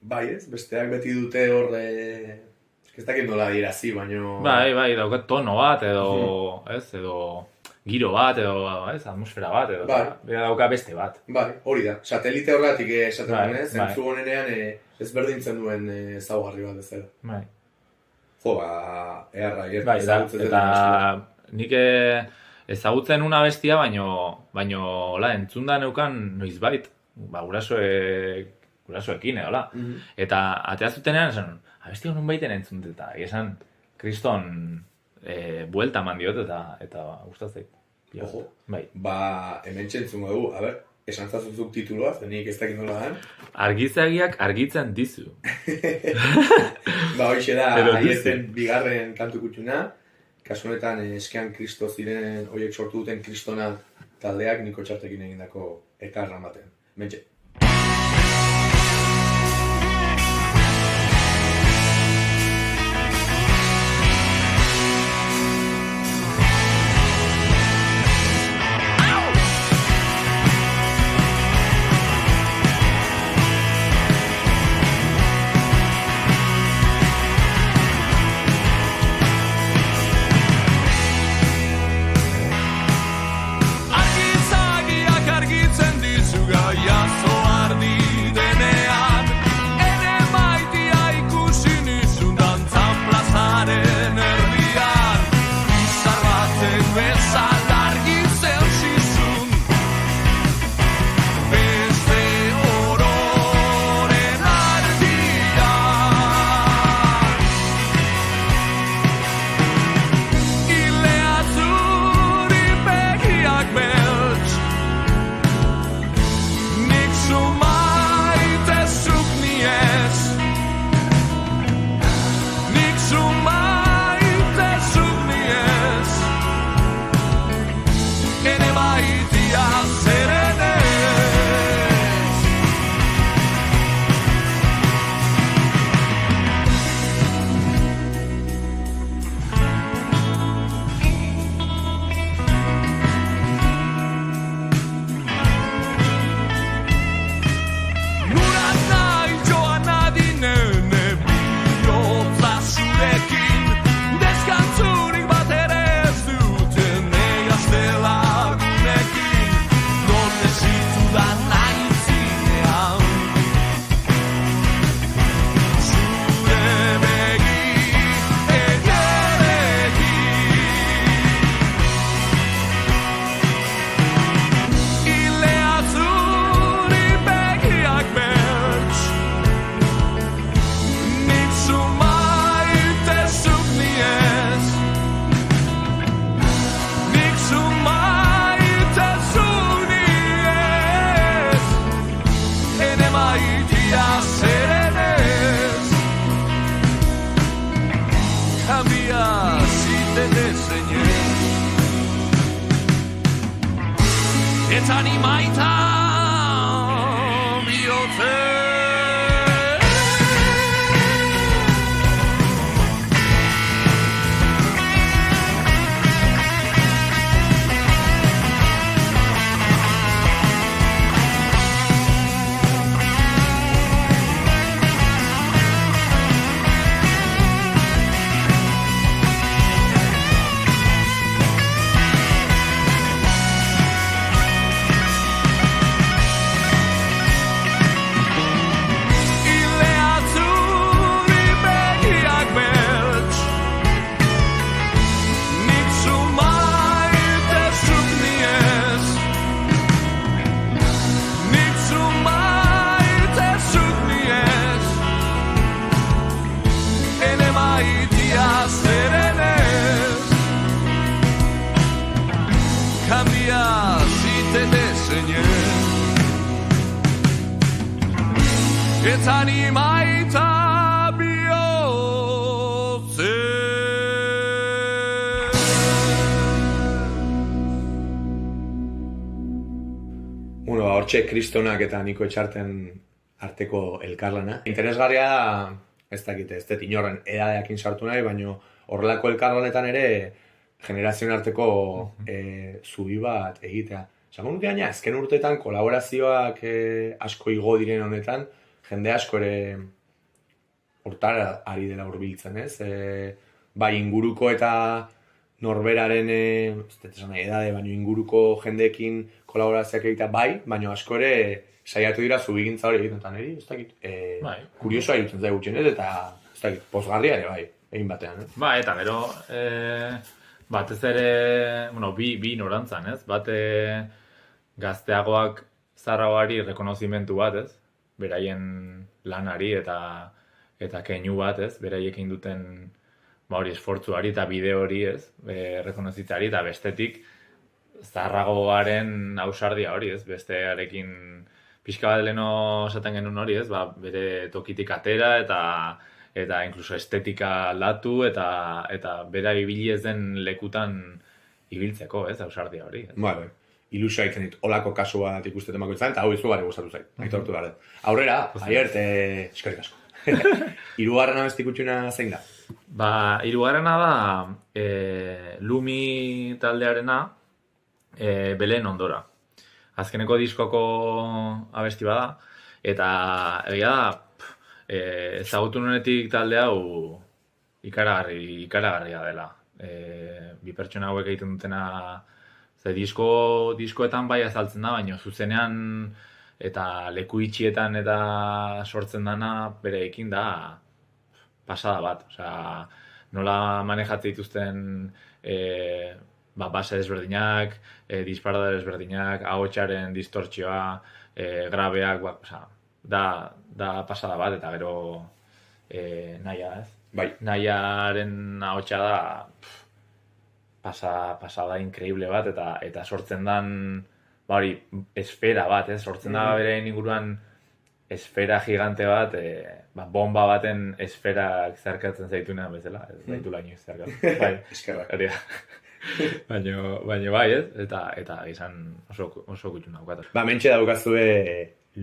bai ez, besteak beti dute hor ez dakit nola irazi, baina... Bai, daukat tono bat, edo giro bat, edo atmosfera bat, edo dauka beste bat. Bai, hori da. Satelite horretik esaten duen, zentzu honenean ezberdintzen duen ezaugarri bat bezala. Bai. Jo, eharra, ezagutzen eta nik ezagutzen una bestia, baino entzunda neukan noizbait, gurasoekin, edola. Eta ateazutenean, esan, abesti honun baiten entzun eta esan kriston buelta eman diot eta gustatzen. Ojo, bai. Hemen txentzungo dugu, esan zazuzuk tituloa, zenik ez dakit nola dan. Argizagiak argitzen dizu. Hoxe da, aietzen bigarren kantu kutxuna, kasu honetan Eskean Kristo ziren horiek sortu duten kristona taldeak Niko Txartekin egindako ekarran baten. Mentxe. Argizagiak argitzen dizu gaia animaita bihotze. Ez animaita bihotze. Bueno, hortxe Kristonak eta Niko Etxarten arteko elkarlana. Interesgarria da, ez dakite, ez dut inorren edadeakin sartu nahi, baina horrelako elkarlanetan ere generazioen arteko zubi bat egitea. Zango nuke gaina, ezken urteetan kolaborazioak asko igo diren honetan, jende asko ere hortara ari dela hurbiltzen, ez? Bai, inguruko eta norberaren, ez dut esan nahi edade, baina inguruko jendeekin kolaborazioak egitea bai, baina asko ere saiatu dira zubigintza hori egiten eta niri, ez dakit, kuriosoa irutzen zaigu gutxenez, eta ez dakit, pozgarria ere bai, egin batean, ez? Ba, eta gero, batez ere, bueno, bi norantzan, ez? Bate gazteagoak zarragoari rekonozimentu bat, ez? Beraien lanari eta keinu bat, ez? Beraiekin duten hori esfortzuari eta bide hori, ez? Rekonozitzari eta bestetik zarragoaren ausardia hori, ez? Bestearekin pixka bat leheno esaten genuen hori, ez? Ba, bere tokitik atera eta inkluso estetika aldatu eta bera ibili ez den lekutan ibiltzeko, ez? Ausardia hori. Bai. Ilusioa itzen dit, olako kasu bat ikusten emakoitzan, eta hau izugarri gustatu zait, aitortu gara. Aurrera, aiert, eskerrik asko. Hirugarren abesti kutxuna zein da? Ba, hirugarrena da Lumi taldearena Belen Ondora. Azkeneko diskoko abesti bada, eta egia da, ezagutu nuenetik talde hau ikaragarria dela. Bi pertsona hauek egiten dutena ze diskoetan bai azaltzen da, baina zuzenean eta leku itxietan eta sortzen dana bereekin da pasada bat. Osea, nola manejatzen dituzten base desberdinak, disparador desberdinak, ahotsaren distortzioa, grabeak, osea, da pasada bat, eta gero Naia, ez? Bai. Naiaren ahotsa da pasada increíble bat, eta sortzen dan hori esfera bat, sortzen da bere inguruan esfera gigante bat, bomba baten esferak zerkatzen zaitunean bezala, ez zaitula inoiz zerkatzen. Bai, eskerrak. Baina bai, ez? Eta izan oso gutxu naukat. Ba, mentxe daukazue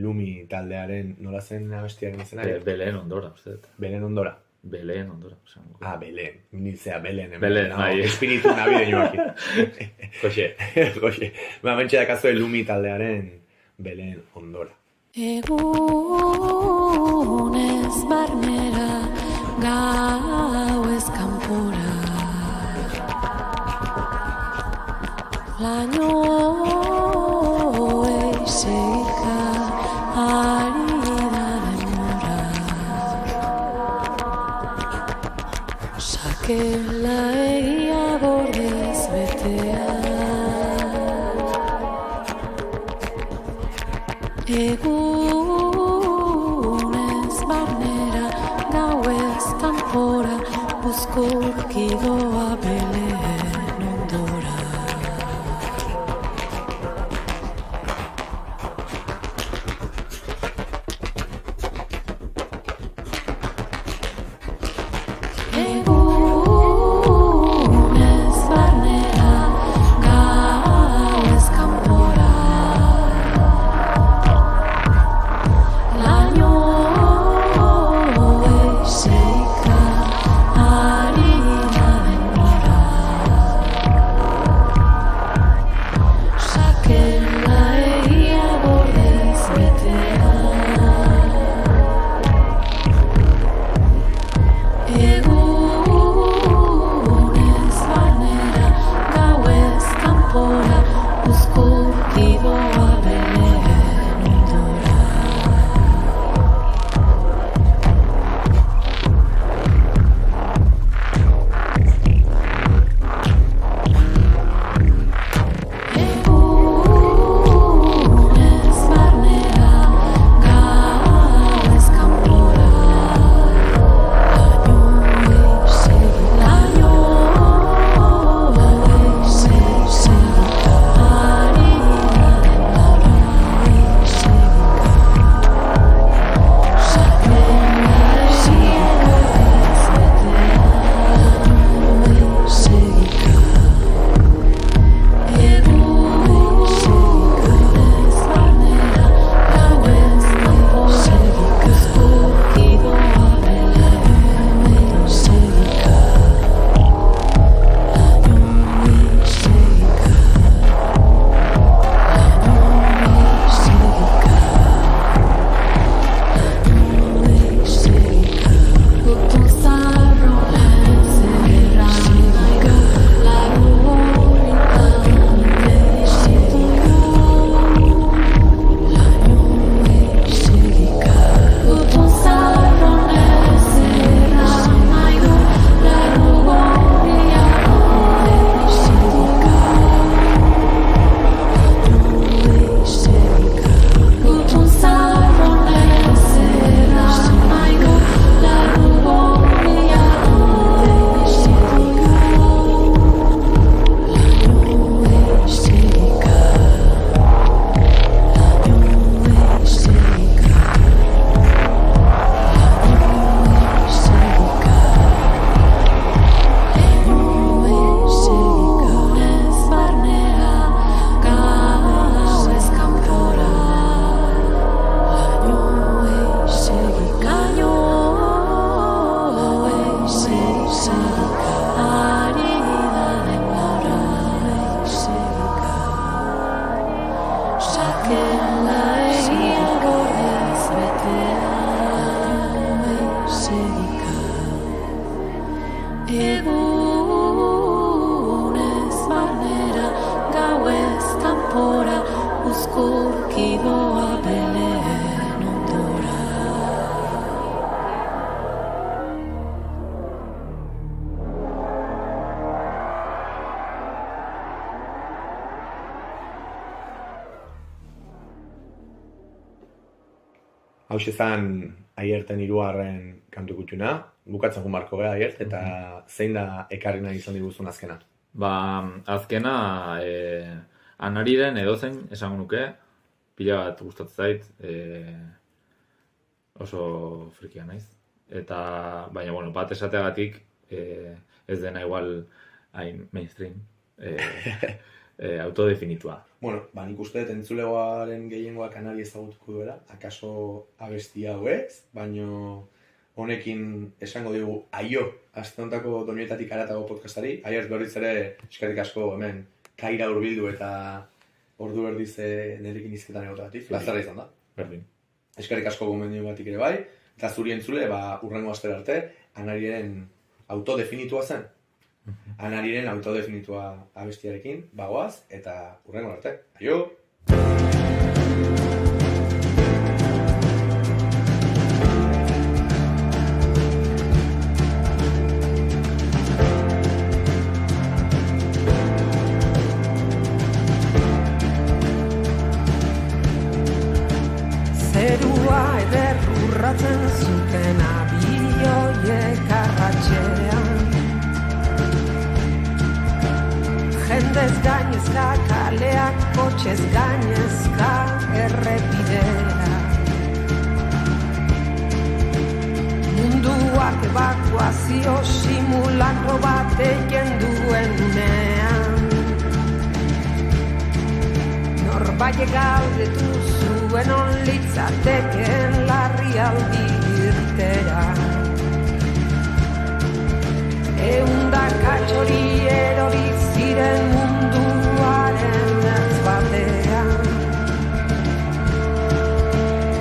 Lumi taldearen nola zen abestiaren izena? Belen Ondora, uste. Belen Ondora. Belen Ondora. Ah, Belen. Nintzea Belen. Belen, bai. Espiritu nabide joakin. Joxe. Ba, mentxe daukazue Lumi taldearen Belen Ondora. Egunez barnera, gauez kanpora, laino eixeika ari da denbora, sakela egia bordez betea. Egunez barnera, gauez kanpora, uzkurki doa Belen Ondora. Egunez barnera, gauez kanpora, desegika. Egunez barnera, gauez kanpora, uzkurki doa beleen ondora. Hau zan Aierten 3. kantu kutxuna, bukatzen gun barko gara Aiert, eta zein da ekarri nahi izan diguzun azkena? Azkena, Anariren edozein esango nuke, pila bat gustatzen zait, oso frikia naiz. Baina, bat esateagatik, ez dena igual hain mainstream, autodefinitua. Nik uste entzulegoaren gehiengoak Anari ezagutuko duela, akaso abesti hau ez, baina honekin esango dugu aio, aste hontako Donuetatik haratago podcastari, Aiert berriz ere eskerrik asko hemen kaira hurbildu eta ordu berdiz nirekin hizketan egoteagatik, plazera izan da. Berdin. Eskerrik asko gomendio batik ere bai, eta zuri entzule, hurrengo astera arte, Anariren autodefinitua zen. Anariren autodefinitua abestiarekin, bagoaz, eta hurrengo arte. Aio! Zerua eder urratzen zuten abioiek arratxean. Jendez gainezka kaleak, kotxez gainezka errepidea. Munduak evakuazio simulakro bat egin duen unean. Norbaitek galdetu zuen on litzateken larrialdi irtera. Eundaka txori erori ziren munduaren ertz batean.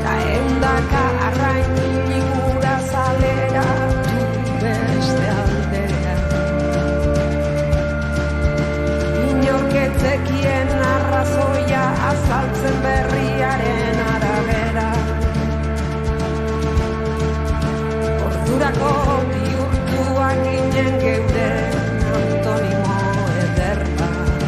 Ta eundaka arrain ingura zaleratu beste aldean. Inorketzekien arrazoia azaltzen berriaren arabera. Ordurako bihurtuak ginen geure antonimo eder bat.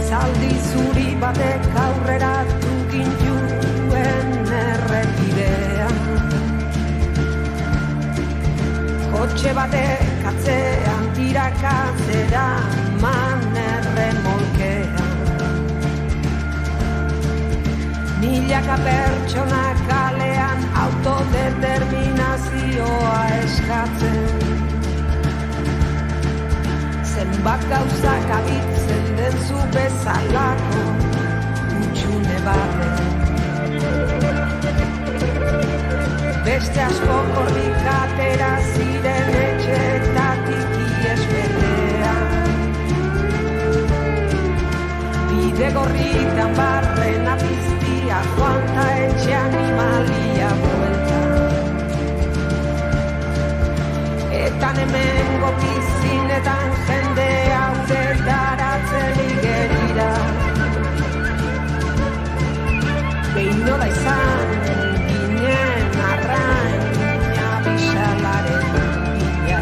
Zaldi zuri batek aurreratu gintuen errepidean. Kotxe batek atzean tirakatzera man erremolkean. Milaka pertsona kalean autodeterminazioa eskatzen. Zenbat gauzak agitzen den zu bezalako utxune baten. Beste asko korrik atera ziren etxeetatik iespetean. Bide gorritan barrena piztia joan ta etxe animalia buelta. Etan hemengo pizinetan jende haude daratzen igerira. Behin nola izan ginen arrain abisalaren bila.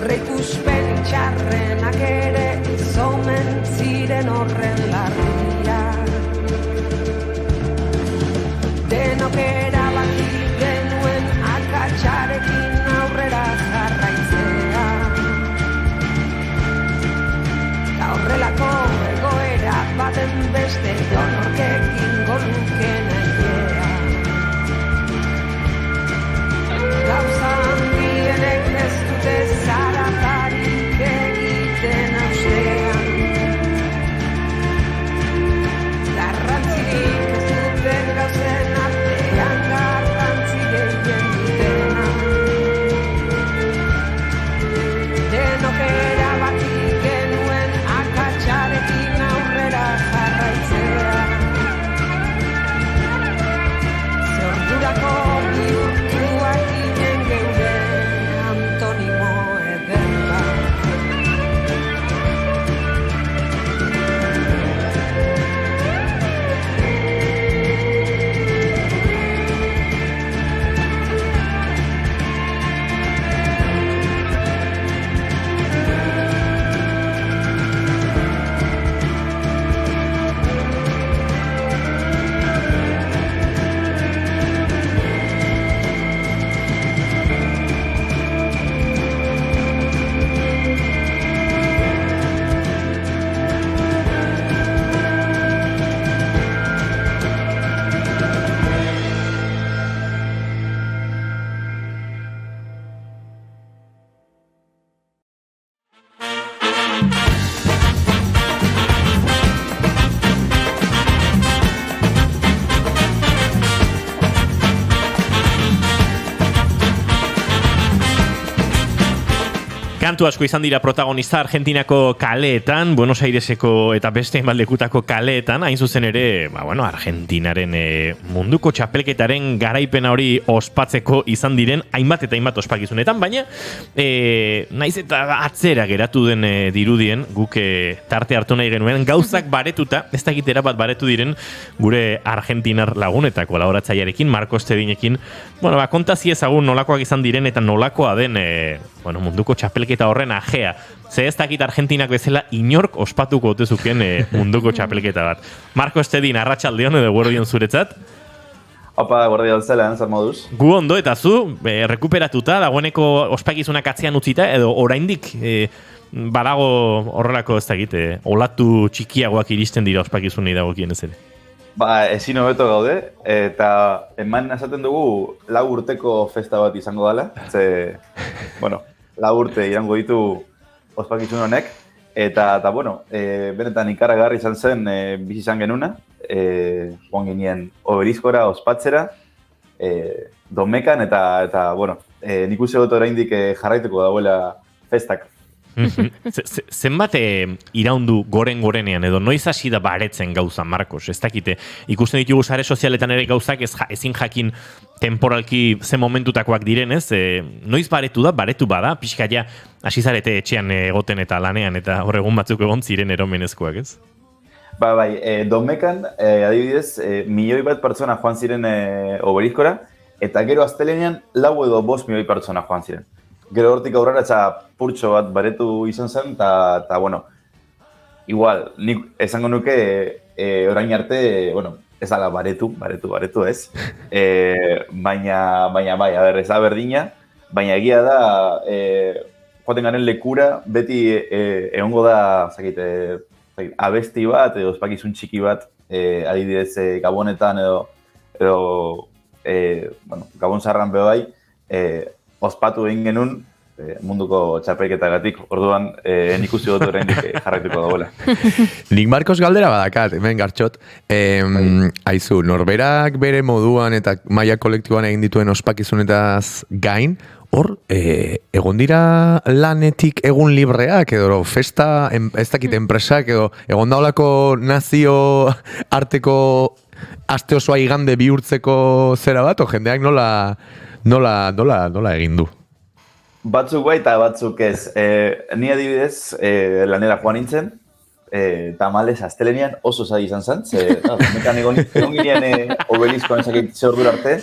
aurreikuspen txarrenak ere izomen ziren horren larria. Denok erabaki genuen akatsarekin aurrera jarraitzea. Ta horrelako egoera baten beste donorkekin goluken ailea. Gauza handienek ez dute zaratarik egiten austean. Garrantzirik ez duten gauzen artean garrantzi gehien dutena. Denok erabaki genuen akatsarekin aurrera jarraitzea. Ze ordurako bihurtuak ginen geure antonimo eder bat. Kantu asko izan dira protagonista Argentinako kaleetan, Buenos Aireseko eta beste hainbat kaleetan, hain zuzen ere, Argentinaren munduko txapelketaren garaipena hori ospatzeko izan diren hainbat eta hainbat ospakizunetan, baina naiz eta atzera geratu den dirudien, guk tarte hartu nahi genuen, gauzak baretuta, ez dakit erabat baretu diren gure argentinar lagun eta kolaboratzailearekin, Marcos Tedinekin, kontasi ezagun nolakoak izan diren eta nolakoa den munduko txapelketa horren ajea. Ze ez dakit Argentinak bezala inork ospatuko otezuken munduko txapelketa bat. Marcos Tedin, arratsaldeon edo eguerdion zuretzat? Opa, eguerdion zela, zer moduz? Gu ondo eta zu, rekuperatuta, dagoeneko ospakizunak atzean utzita, edo oraindik badago horrelako ez dakit, olatu txikiagoak iristen dira ospakizunei dagokienez ere. Ezin hobeto gaude, eta eman esaten dugu 4 urteko festa bat izango dela. Ze, 4 urte irango ditu ospakizun honek, eta benetan ikaragarri izan zen bizi izan genuna, joan ginen Obeliscora ospatzera, Domekan, eta nik uste dut oraindik jarraituko dauela festak. Zenbat iraundu gorenean edo noiz hasi da baretzen gauza, Marcos? Ez dakite, ikusten ditugu sare sozialetan ere gauzak ezin jakin temporalki ze momentutakoak direnez, noiz baretu bada, pixka ja hasi zarete etxean egoten eta lanean eta hor egun batzuk egon ziren eromenezkoak, ez? Domekan, adibidez, 1 milioi bat pertsona joan ziren Obeliscora, eta gero astelenean 4 edo 5 milioi pertsona joan ziren. Gero hortik aurrera purtso bat baretu izan zen, eta igual, nik esango nuke orain arte, ez dala baretu ez. Baina ez da berdina, baina egia da, joaten garen lekura, beti egongo da, abesti bat, edo ospakizun txiki bat, adibidez Gabonetan edo Gabon zarran bebai, ospatu egin genuen munduko txapelketagatik, orduan nik uste dut oraindik jarraituko dagoela. Nik Marcos galdera badakat, hemen gartxot. Aizu, norberak bere moduan eta maila kolektiboan egin dituen ospakizunetaz gain, hor, egon dira lanetik egun libreak, edo festa, ez dakit enpresak, edo egon daulako nazio arteko aste osoa igande bihurtzeko zera bat, o jendeak nola egin du? Batzuk bai eta batzuk ez. Ni adibidez lanera joan nintzen, tamalez astelenean oso zai izan zen, mekan egon ginean Obeliscoan zakit ze ordura arte,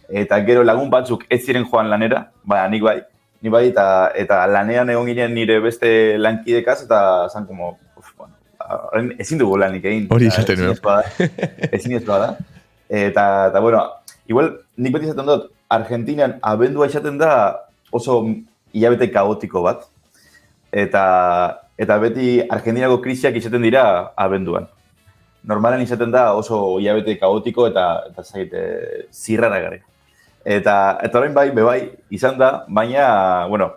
eta gero lagun batzuk ez ziren joan lanera, nik bai, ni bai, eta lanean egon ginen nire beste lankidekaz, eta zan como, ezin dugu lanik egin. Hori izaten nuen. Ezinezkoa da. Eta, bueno, igual, nik beti izaten dut, Argentinan abendua izaten da oso hilabete kaotiko bat. Eta beti Argentinako krisiak izaten dira abenduan. Normalen izaten da oso hilabete kaotiko eta zirrara gare. Eta orain bai, izan da, baina, bueno,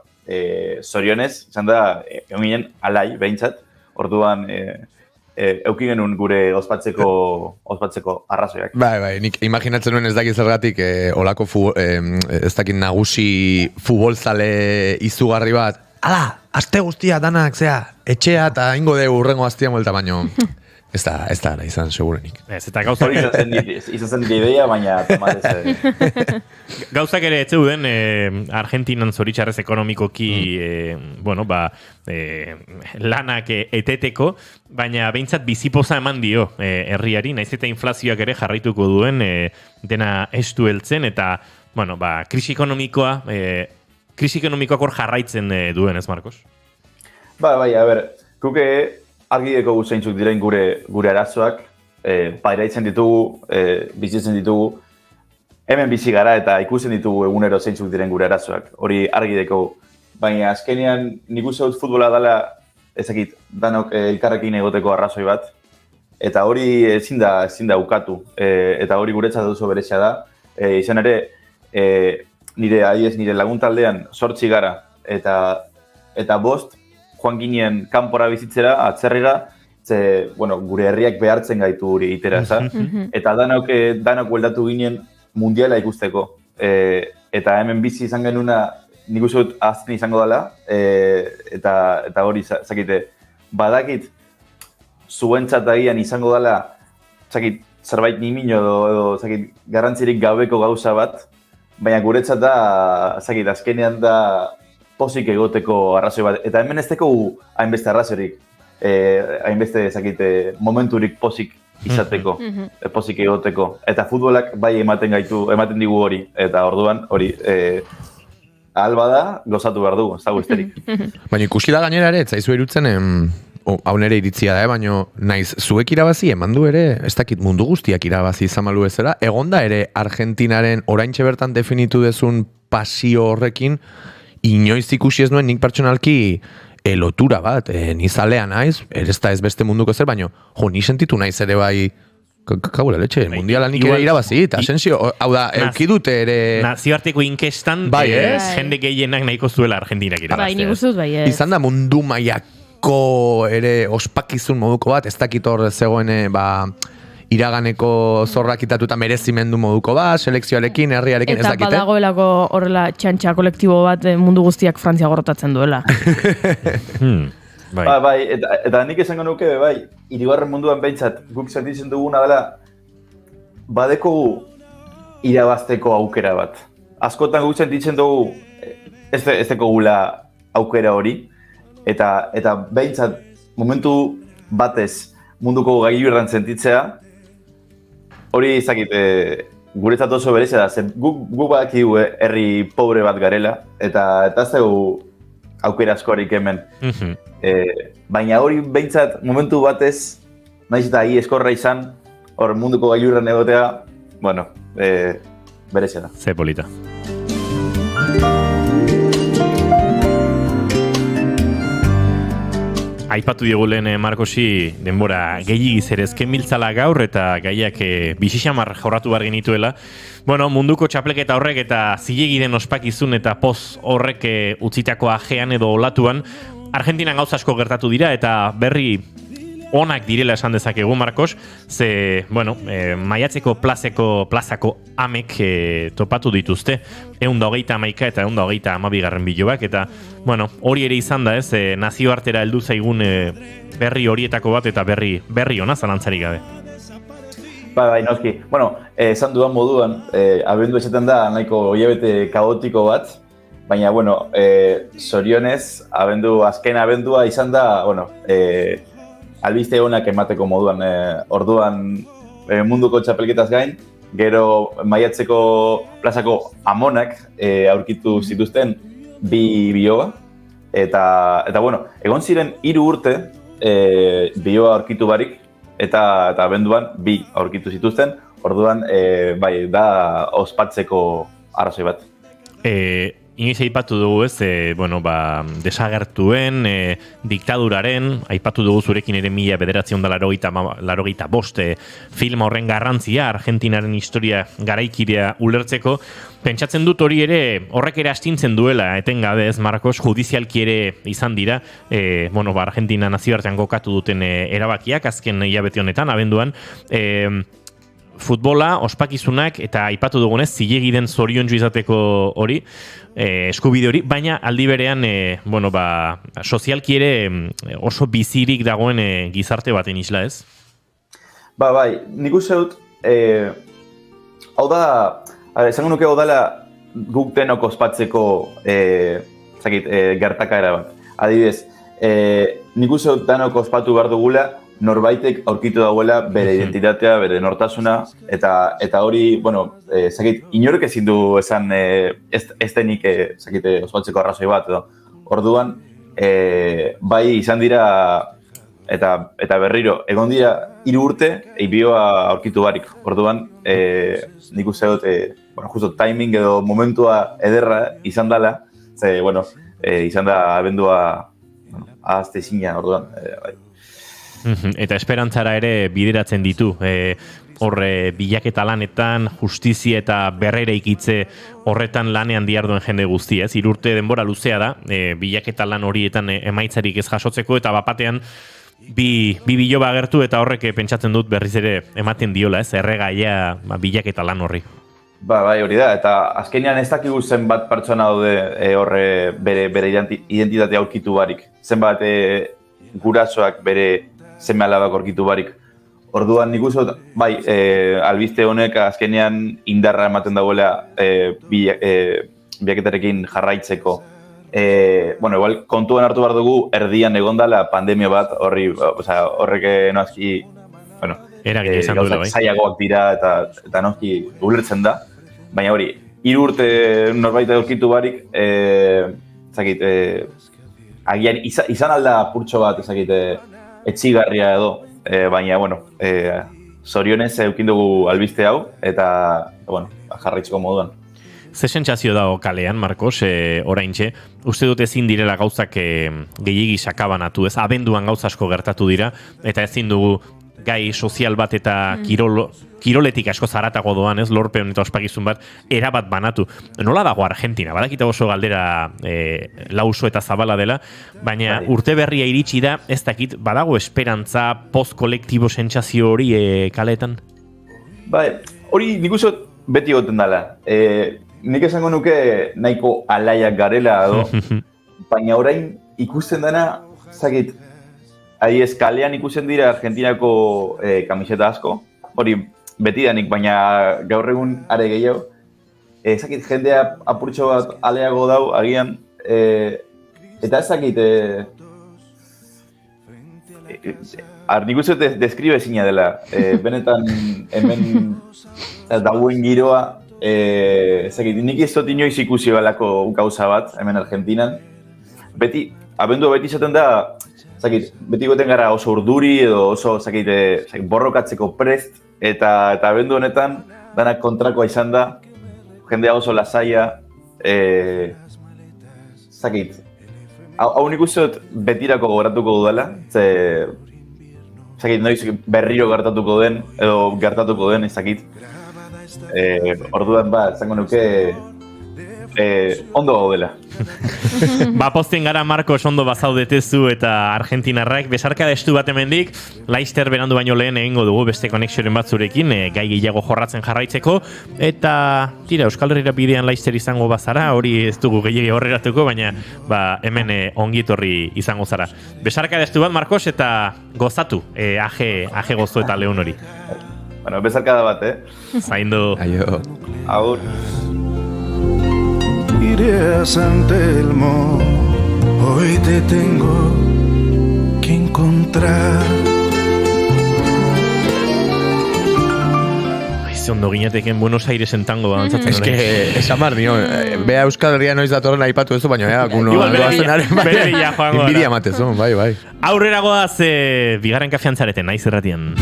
zorionez, izan da, egon ginen alai, behintzat, orduan euki genuen gure ospatzeko arrazoiak. Bai, nik imaginatzen nuen ez dakit zergatik olako ez dakit nagusi futbolzale izugarri bat. Ala, aste guztia danak, etxea eta ingo de urrengo astia muelta baino. Ez da ara izan, segurenik. Ez, eta gauza hori izan zen nire ideia, baina tomatez. Gauzak ere etzeuden Argentinan zoritxarrez ekonomikoki lanak eteteko, baina behintzat bizipoza eman dio herriari, naiz eta inflazioak ere jarraituko duen dena estu heltzen, eta krisi ekonomikoak hor jarraitzen duen, ez Marcos? Bai, a ber, kuke argideko zeintzuk diren gure arazoak, pairaitzen ditugu, bizitzen ditugu, hemen bizi gara eta ikusten ditugu egunero zeintzuk diren gure arazoak. Hori argideko, baina azkenean nik uste dut futbola dela ezakit danok elkarrekin egoteko arrazoi bat, eta hori ezin da ukatu, eta hori guretzat duzu berezia da. Izan ere, nire laguntaldean 8 gara, eta 5 joan ginen kanpora bizitzera, atzerrira, gure herriak behartzen gaitu hori itera, eta danok bueltatu ginen mundiala ikusteko. Eta hemen bizi izan genuna, nik uste dut azten izango dela, eta hori, zakite, badakit, zuentzat agian izango dela, zakit, zerbait nimino edo, zakit, garrantzirik gabeko gauza bat, baina guretzat da, zakit, azkenean da, pozik egoteko arrazoi bat. Eta hemen ez teko hainbeste arrazorik, hainbeste momenturik pozik izateko, pozik egoteko. Eta futbolak bai ematen digu hori. Eta orduan hori alba da, gozatu behar dugu, ez dago esterik. Baina ikusi da gainera ere, zaizu irutzen, hau nere iritzia da, baina naiz zuek irabazi eman du ere, ez dakit mundu guztiak irabazi izan malu ezera, egonda ere Argentinaren oraintxe bertan definitu dezun pasio horrekin, inoiz ikusi ez nuen nik pertsonalki lotura bat, ni zalea naiz, ez da ez beste munduko zer, baina ni sentitu naiz ere bai, kaula letxe, mundiala nik ere irabazi, eta Asensio, hau da, eukidute ere... Nazioarteko inkestan, jende gehienak nahiko zuela Argentinak irabaztea. Bai, nik guztuz bai, ez. Izan da mundu mailako ere ospakizun moduko bat, ez dakit hor zegoen, iraganeko zorrak itatuta merezimendu moduko bat, selekzioarekin, herriarekin, ez dakite. Eta badagoelako horrela txantxa kolektibo bat mundu guztiak Frantzia gorrotatzen duela. Bai, eta nik esango nuke, bai, hirigarren munduan behintzat, guk sentitzen duguna dela, badekogu irabazteko aukera bat. Askotan guk sentitzen dugu, ez dekogula aukera hori, eta behintzat, momentu batez, munduko gailurran sentitzea, hori izakit, guretzat oso berezia da, guk badakigu herri pobre bat garela, eta ez dugu aukera askorik hemen. Baina hori behintzat momentu batez, nahiz eta eskorra izan, hor munduko gailurran egotea, bueno, berezia da. Ze polita. Aipatu diegu lehen Marcosi denbora gehiagiz ere ezken biltzala gaur eta gaiak bisixamar jorratu behar genituela. Bueno, munduko txapleketa horrek eta zilegi den ospakizun eta poz horrek utzitako ajean edo olatuan Argentinan gauza asko gertatu dira eta berri onak direla esan dezakegu, Marcos, ze, bueno, maiatzeko plazako amek topatu dituzte, 121 eta 122 biloak, eta, bueno, hori ere izan da, ez, nazioartera heldu zaigun berri horietako bat, eta berri ona zalantzarik gabe. Bai, noski. Bueno, esan dudan moduan, abendu esaten da nahiko hilabete kaotiko bat, baina, bueno, zorionez, azken abendua izan da, bueno, albiste honak emateko moduan, orduan munduko txapelketaz gain, gero maiatzeko plazako amonak aurkitu zituzten bi biloba, eta bueno, egon ziren 3 urte biloba aurkitu barik, eta abenduan 2 aurkitu zituzten, orduan, bai, da ospatzeko arrazoi bat. Inoiz aipatu dugu ez, desagertuen, diktaduraren, aipatu dugu zurekin ere 1985 film horren garrantzia, Argentinaren historia garaikidea ulertzeko. Pentsatzen dut hori ere, horrek ere astintzen duela, etengabe ez, Marcos, judizialki ere izan dira, Argentina nazioartean kokatu duten erabakiak, azken hilabete honetan, abenduan, futbola, ospakizunak eta aipatu dugunez zilegi den zoriontsu izateko hori, eskubide hori, baina aldi berean sozialki ere oso bizirik dagoen gizarte baten isla, ez? Bai, nik uste dut, hau da, esango nuke hau dela guk denok ospatzeko gertakaera bat. Adibidez, nik uste dut denok ospatu behar dugula, norbaitek aurkitu dagoela bere identitatea, bere nortasuna, eta hori, inorek ezin du esan ez denik ospatzeko arrazoi bat, edo. Orduan, bai izan dira, eta berriro, egon dira 3 urte, biloba aurkitu barik. Orduan, nik uste dut, justo timing edo momentua ederra izan dela, izan da abendua ahazte izina, orduan, bai. Eta esperantzara ere bideratzen ditu, bilaketa lanetan, justizia eta berrera ikitze horretan lanean diarduen jende guztia, ez? 3 urte denbora luzea da, bilaketa lan horietan emaitzarik ez jasotzeko, eta bapatean bi biloba agertu eta horrek pentsatzen dut berriz ere ematen diola, ez? Erregaia bilaketa lan horri. Bai, hori da, eta azkenean ez dakigu zenbat pertsona daude horre bere identitatea aurkitu barik. Zenbat gurasoak bere seme alabak aurkitu barik. Orduan nik uste, bai, albiste honek azkenean indarra ematen dagoela bilaketarekin jarraitzeko. Igual, kontuan hartu behar dugu, erdian egondala pandemia bat, horrek noazki, eragin izan duela, bai. Zaiagoak dira eta noski ulertzen da. Baina hori, 3 urte norbait aurkitu barik, agian izan alda apurtxo bat, etxigarria edo, baina, zorionez eukin dugu albiste hau, eta, jarraitzeko moduan. Ze sentsazio dago kalean, Marcos, oraintxe, uste dut ezin direla gauzak gehiegi sakabanatu, ez? Abenduan gauza asko gertatu dira, eta ezin dugu gai sozial bat eta kiroletik asko zaratago doan, ez? Lorpen eta ospakizun bat, erabat banatu. Nola dago Argentina? Badakita oso galdera lauso eta zabala dela, baina urte berria iritsi da, ez dakit, badago esperantza post-kolektibo sentsazio hori kaleetan? Bai, hori nik uste beti goten dela. Nik esango nuke nahiko alaiak garela edo, baina orain ikusten dena, zakit, kalean ikusten dira Argentinako kamiseta asko, hori betidanik, baina gaur egun are gehiago. Zakit, jendea apurtxo bat aleago dau, agian, eta ez zakit, nik uste deskribe ezina dela, benetan hemen dauen giroa, nik ez dut inoiz ikusi balako gauza bat, hemen Argentinan. Abendua beti izaten da, beti goten gara oso urduri edo oso borrokatzeko prest, eta abendu honetan danak kontrakoa izan da, jendea oso lasaia, hau nik uste dut betirako gertatuko dudala, noiz berriro gertatuko den, edo gertatuko den, orduan zango nuke ondo gaudela. Pozten gara, Marcos, ondo bazaudetezu eta Argentinarrak. Besarka estu bat hemendik, Laster berandu baino lehen egingo dugu beste konexioren batzurekin, gai gehiago jorratzen jarraitzeko, eta Euskal Herria bidean Laster izango bazara, hori ez dugu gehiago horreratuko, baina hemen ongitorri izango zara. Besarka estu bat, Marcos, eta gozatu, aje gozo eta leun hori. Besarka da bat, Zaindu. Aio. Agur. Iré a San Telmo, hoy te tengo que encontrar. Zondo ginateken Buenos Airesen tango dantzatzen. Es que, esan bar dio, bea Euskal Herria noiz datorren aipatu ez du, baina ea, kuno, bere bila joango. Inbidia matezu, bai. Aurrera goaz, bigarren kafean zareten, naiz irratian.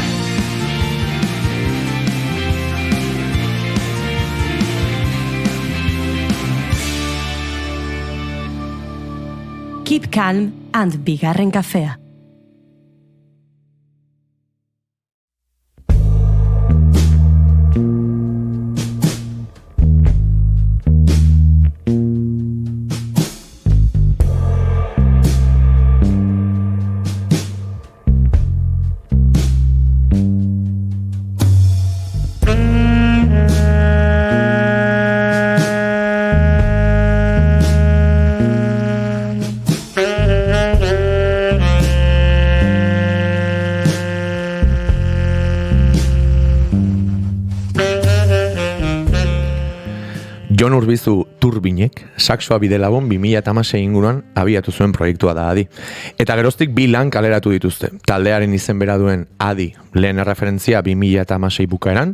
Keep calm and bigarren kafea. Jon Urbizu Turbinek, saxoa bidelagun 2016 inguruan abiatu zuen proiektua da Adi. Eta geroztik 2 lan kaleratu dituzte. Taldearen izen bera duen Adi, lehen erreferentzia 2016 bukaeran,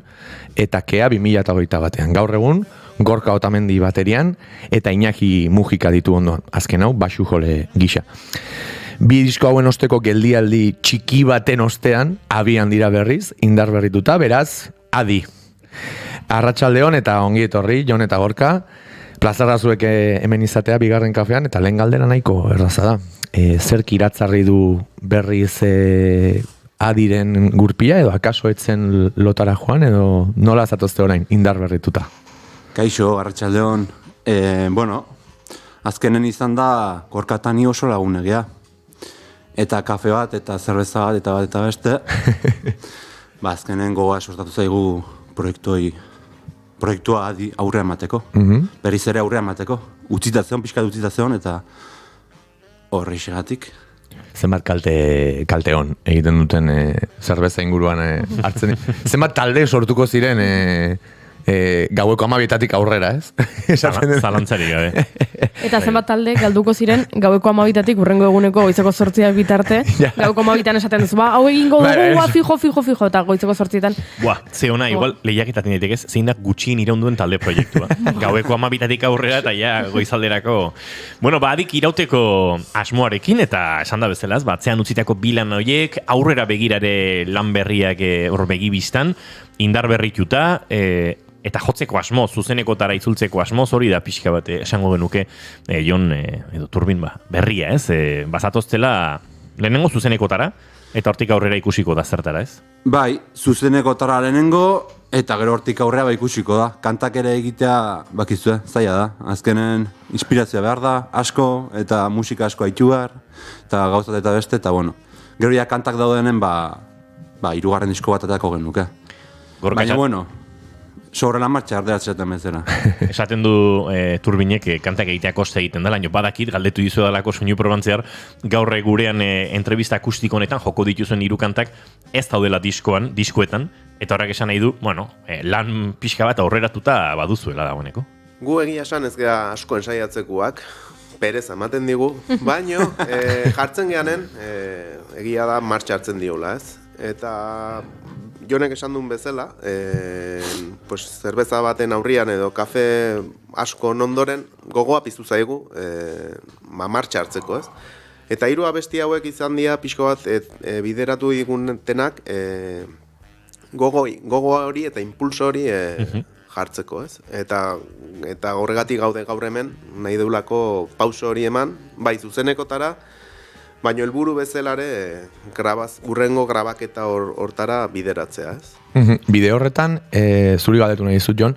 eta Kea 2021 batean. Gaur egun, Gorka Otamendi baterian, eta Iñaki Mujika ditu ondoan. Azken hau, baxu jole gisa. 2 disko hauen osteko geldialdi txiki baten ostean, abian dira berriz, indar berrituta, beraz, Adi. Arratsaldeon eta ongi etorri, Jon eta Gorka. Plazarra zuek hemen izatea bigarren kafean, eta lehen galdera nahiko erraza da. Zerk iratzarri du berriz Adiren gurpila, edo akaso etzen lotara joan, edo nola zatozte orain, indar berrituta? Kaixo, arratsaldeon. Bueno, azkenen izan da Gorka eta ni oso lagunegea. Eta kafe bat, eta zerbeza bat, eta beste. Azkenen gogoa sortatu zaigu proiektua Adi aurrea emateko. Berriz ere aurrea emateko. Pixkat utzitazeon, eta horri xegatik. Zenbat kalte hon egiten duten zerbeza inguruan hartzen. Zenbat talde sortuko ziren gaueko 12etatik aurrera, ez? Zalantzari gabe. Eta zenbat talde galduko ziren gaueko 12etatik urrengo eguneko goizeko 8 bitarte, gaueko 12etan esaten duzu, hau egingo dugu, fijo, eta goizeko 8etan. Ze ona, igual, lehiaketatik ditek ez, zein da gutxien iraunduen talde proiektua. Gaueko 12etatik aurrera eta ja goizalderako. Bueno, Adik irauteko asmoarekin, eta esan da bezalaz, atzean utzitako bilan horiek, aurrera begirare lan berriak hor begibistan, indar berrituta, eta jotzeko asmo, zuzenekotara itzultzeko asmoz hori da pixka bat esango genuke Jon edo Turbin berria, ez? Bazatoztela lehenengo zuzenekotara, eta hortik aurrera ikusiko da zertara, ez? Bai, zuzenekotara lehenengo, eta gero hortik aurrera ikusiko da. Kantak ere egitea, bakizue, zaila da. Azkenen inspirazioa behar da, asko, eta musika asko haitu behar, eta gauzat eta beste, eta bueno. Gero ja kantak daudenen, hirugarren disko bat atako genuke. Baina, bueno, sobre la marcha arderatzen bezala. Esaten du Turbinek kantak egitea koste egiten dela, badakit, galdetu dizu dalako soinu probantzear, gaur gurean entrevista akustiko honetan joko dituzuen 3 kantak ez daudela diskoetan, eta horrek esan nahi du, bueno, lan pixka bat aurreratuta baduzuela dagoeneko. Gu egia esan ez gea asko ensaiatzekuak, perez ematen digu, baino jartzen geanen, egia da martxa hartzen diola, ez? Eta Jonek esan duen bezala, zerbeza baten aurrian edo kafe asko ondoren gogoa piztu zaigu martxa hartzeko, ez? Eta 3 abesti hauek izan dira pixko bat bideratu digutenak gogo hori eta impulso hori jartzeko, ez? Eta horregatik gaude gaur hemen, nahi deulako pauso hori eman, bai zuzenekotara, baina helburu bezalare urrengo grabaketa hortara bideratzea, ez? Bide horretan, zuri galdetu nahi dizut, Jon,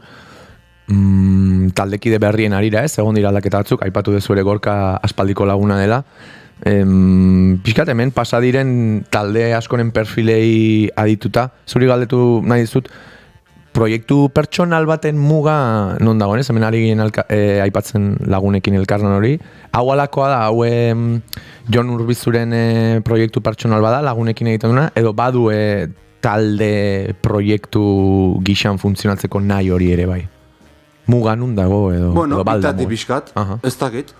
taldekide berrien arira, ez? Egon dira aldaketa batzuk, aipatu dezu ere Gorka aspaldiko laguna dela. Pixkat hemen, pasadiren talde askoren perfilei adituta, zuri galdetu nahi dizut, proiektu pertsonal baten muga non dagoen, ez? Hemen ari ginen aipatzen lagunekin elkarlan hori. Hau alakoa da, hau Jon Urbizuren proiektu pertsonal bada, lagunekin egiten duna, edo badu talde proiektu gixan funtzionatzeko nahi hori ere bai. Muga nun dago edo bueno, balda. Bueno, pixkat, ez dakit.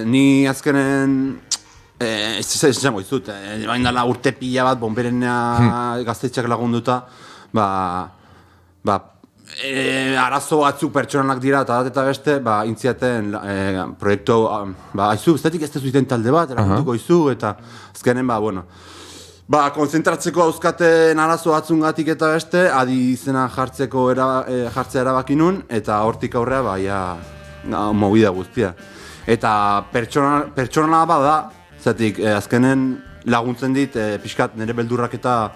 Ni azkenen ez izango izut, baina dela urte pila bat, bonberena gaztetxeak lagunduta, arazo batzuk pertsonalak dira eta beste, intziaten proiektu, aizu, bestetik ez tezu iten talde bat, erakuntuko izu, eta azkenen, konzentratzeko auskaten arazo batzungatik eta beste, adi izena jartzea erabaki nun, eta hortik aurrea, movida guztia. Eta pertsonala bada, zatik, azkenen laguntzen dit, pixkat nire beldurrak eta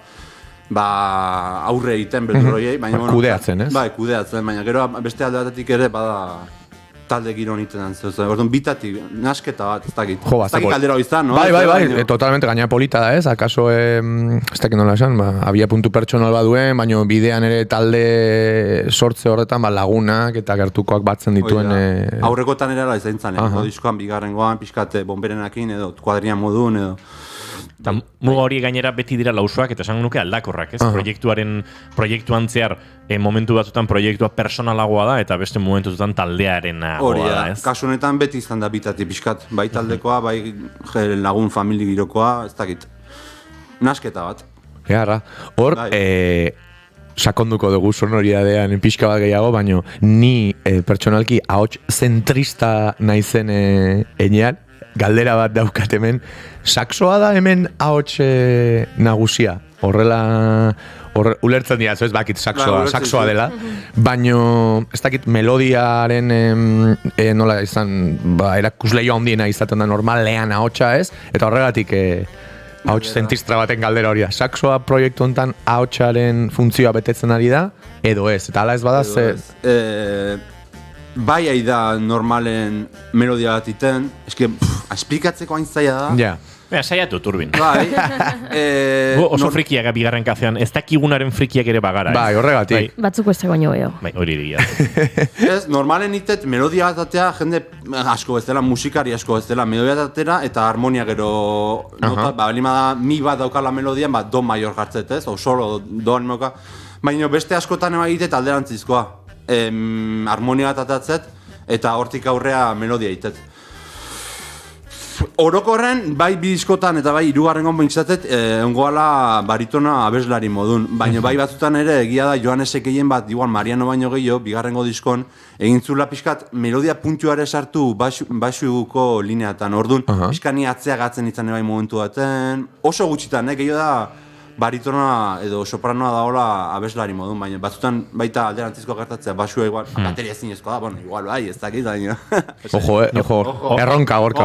aurre egiten beldurroiei, baina kudeatzen, ez? Kudeatzen, baina gero beste alde batetik ere bada talde giro niten zen. Orduan bitatik, nasketa bat, ez dakit. Ez dakit kaldera izan, no? Bai, totalmente gaina polita da, ez? Akaso, ez dakit nola esan, abia puntu pertsonal baduen, baina bidean ere talde sortze horretan lagunak eta gertukoak batzen dituen... Aurrekotan ere ala izan zan, diskoan bigarrengoan, pixkate bomberenakin edo, kuadrian modun edo... Muga hori gainera beti dira lausoak eta esan nuke aldakorrak, ez? Proiektuan zehar, momentu batzutan proiektua personalagoa da eta beste momentutan taldearen goa da, ez? Kasu honetan beti izan da bitati pixkat, bai taldekoa, bai lagun famili girokoa, ez dakit. Nasketa bat. Hor, sakonduko dugu sonoridadean pixka bat gehiago, baina ni pertsonalki ahots zentrista naizen enean, galdera bat daukat hemen, saxoa da hemen ahots nagusia? Ulertzen dira, ez bakit saxoa dela, baino ez dakit melodiaren nola izan, erakusleio handiena izaten da normalean ahotsa, ez? Eta horregatik ahots zentistra baten galdera hori da. Saxoa proiektu honetan ahotsaren funtzioa betetzen ari da, edo ez? Eta ala ez bada bai da normalen melodia bat iten, eske, esplikatzeko hain zaila da. Saiatu, Turbin. Bai. Oso frikiak bigarren kafean, ez dakigunaren frikiak ere bagara. Bai, horregatik. Batzuko ez baino gehiago. Bai, hori dira. Ez, normalen itet, melodia bat atea, jende asko ez dela, musikari asko ez dela, melodia bat atera, eta harmonia gero, balima da, mi bat daukala melodian, do maior jartzet, ez? O solo, doan moka. Baina beste askotan eba itet alderantzizkoa. Harmonia bat atatzet, eta hortik aurrea melodia itet. Orokorren, bai diskotan eta bai hirugarren gonbintzatet, ongoala baritona abeslari modun. Baina bai batzutan ere, egia da Joanesek egin bat, igual Mariano baino gehiago, bigarrengo diskon, egin zula pixkat melodia puntuare sartu basuko lineatan. Orduan, pixkani atzeagatzen izan bai momentu baten, oso gutxitan, gehiago da, baritona edo sopranoa daola abeslari modun, baina batzutan baita alderantzizko gertatzea, basua igual, bateria zinezkoa da, igual bai, ez dakit, baina... Ojo, erronka, gorka.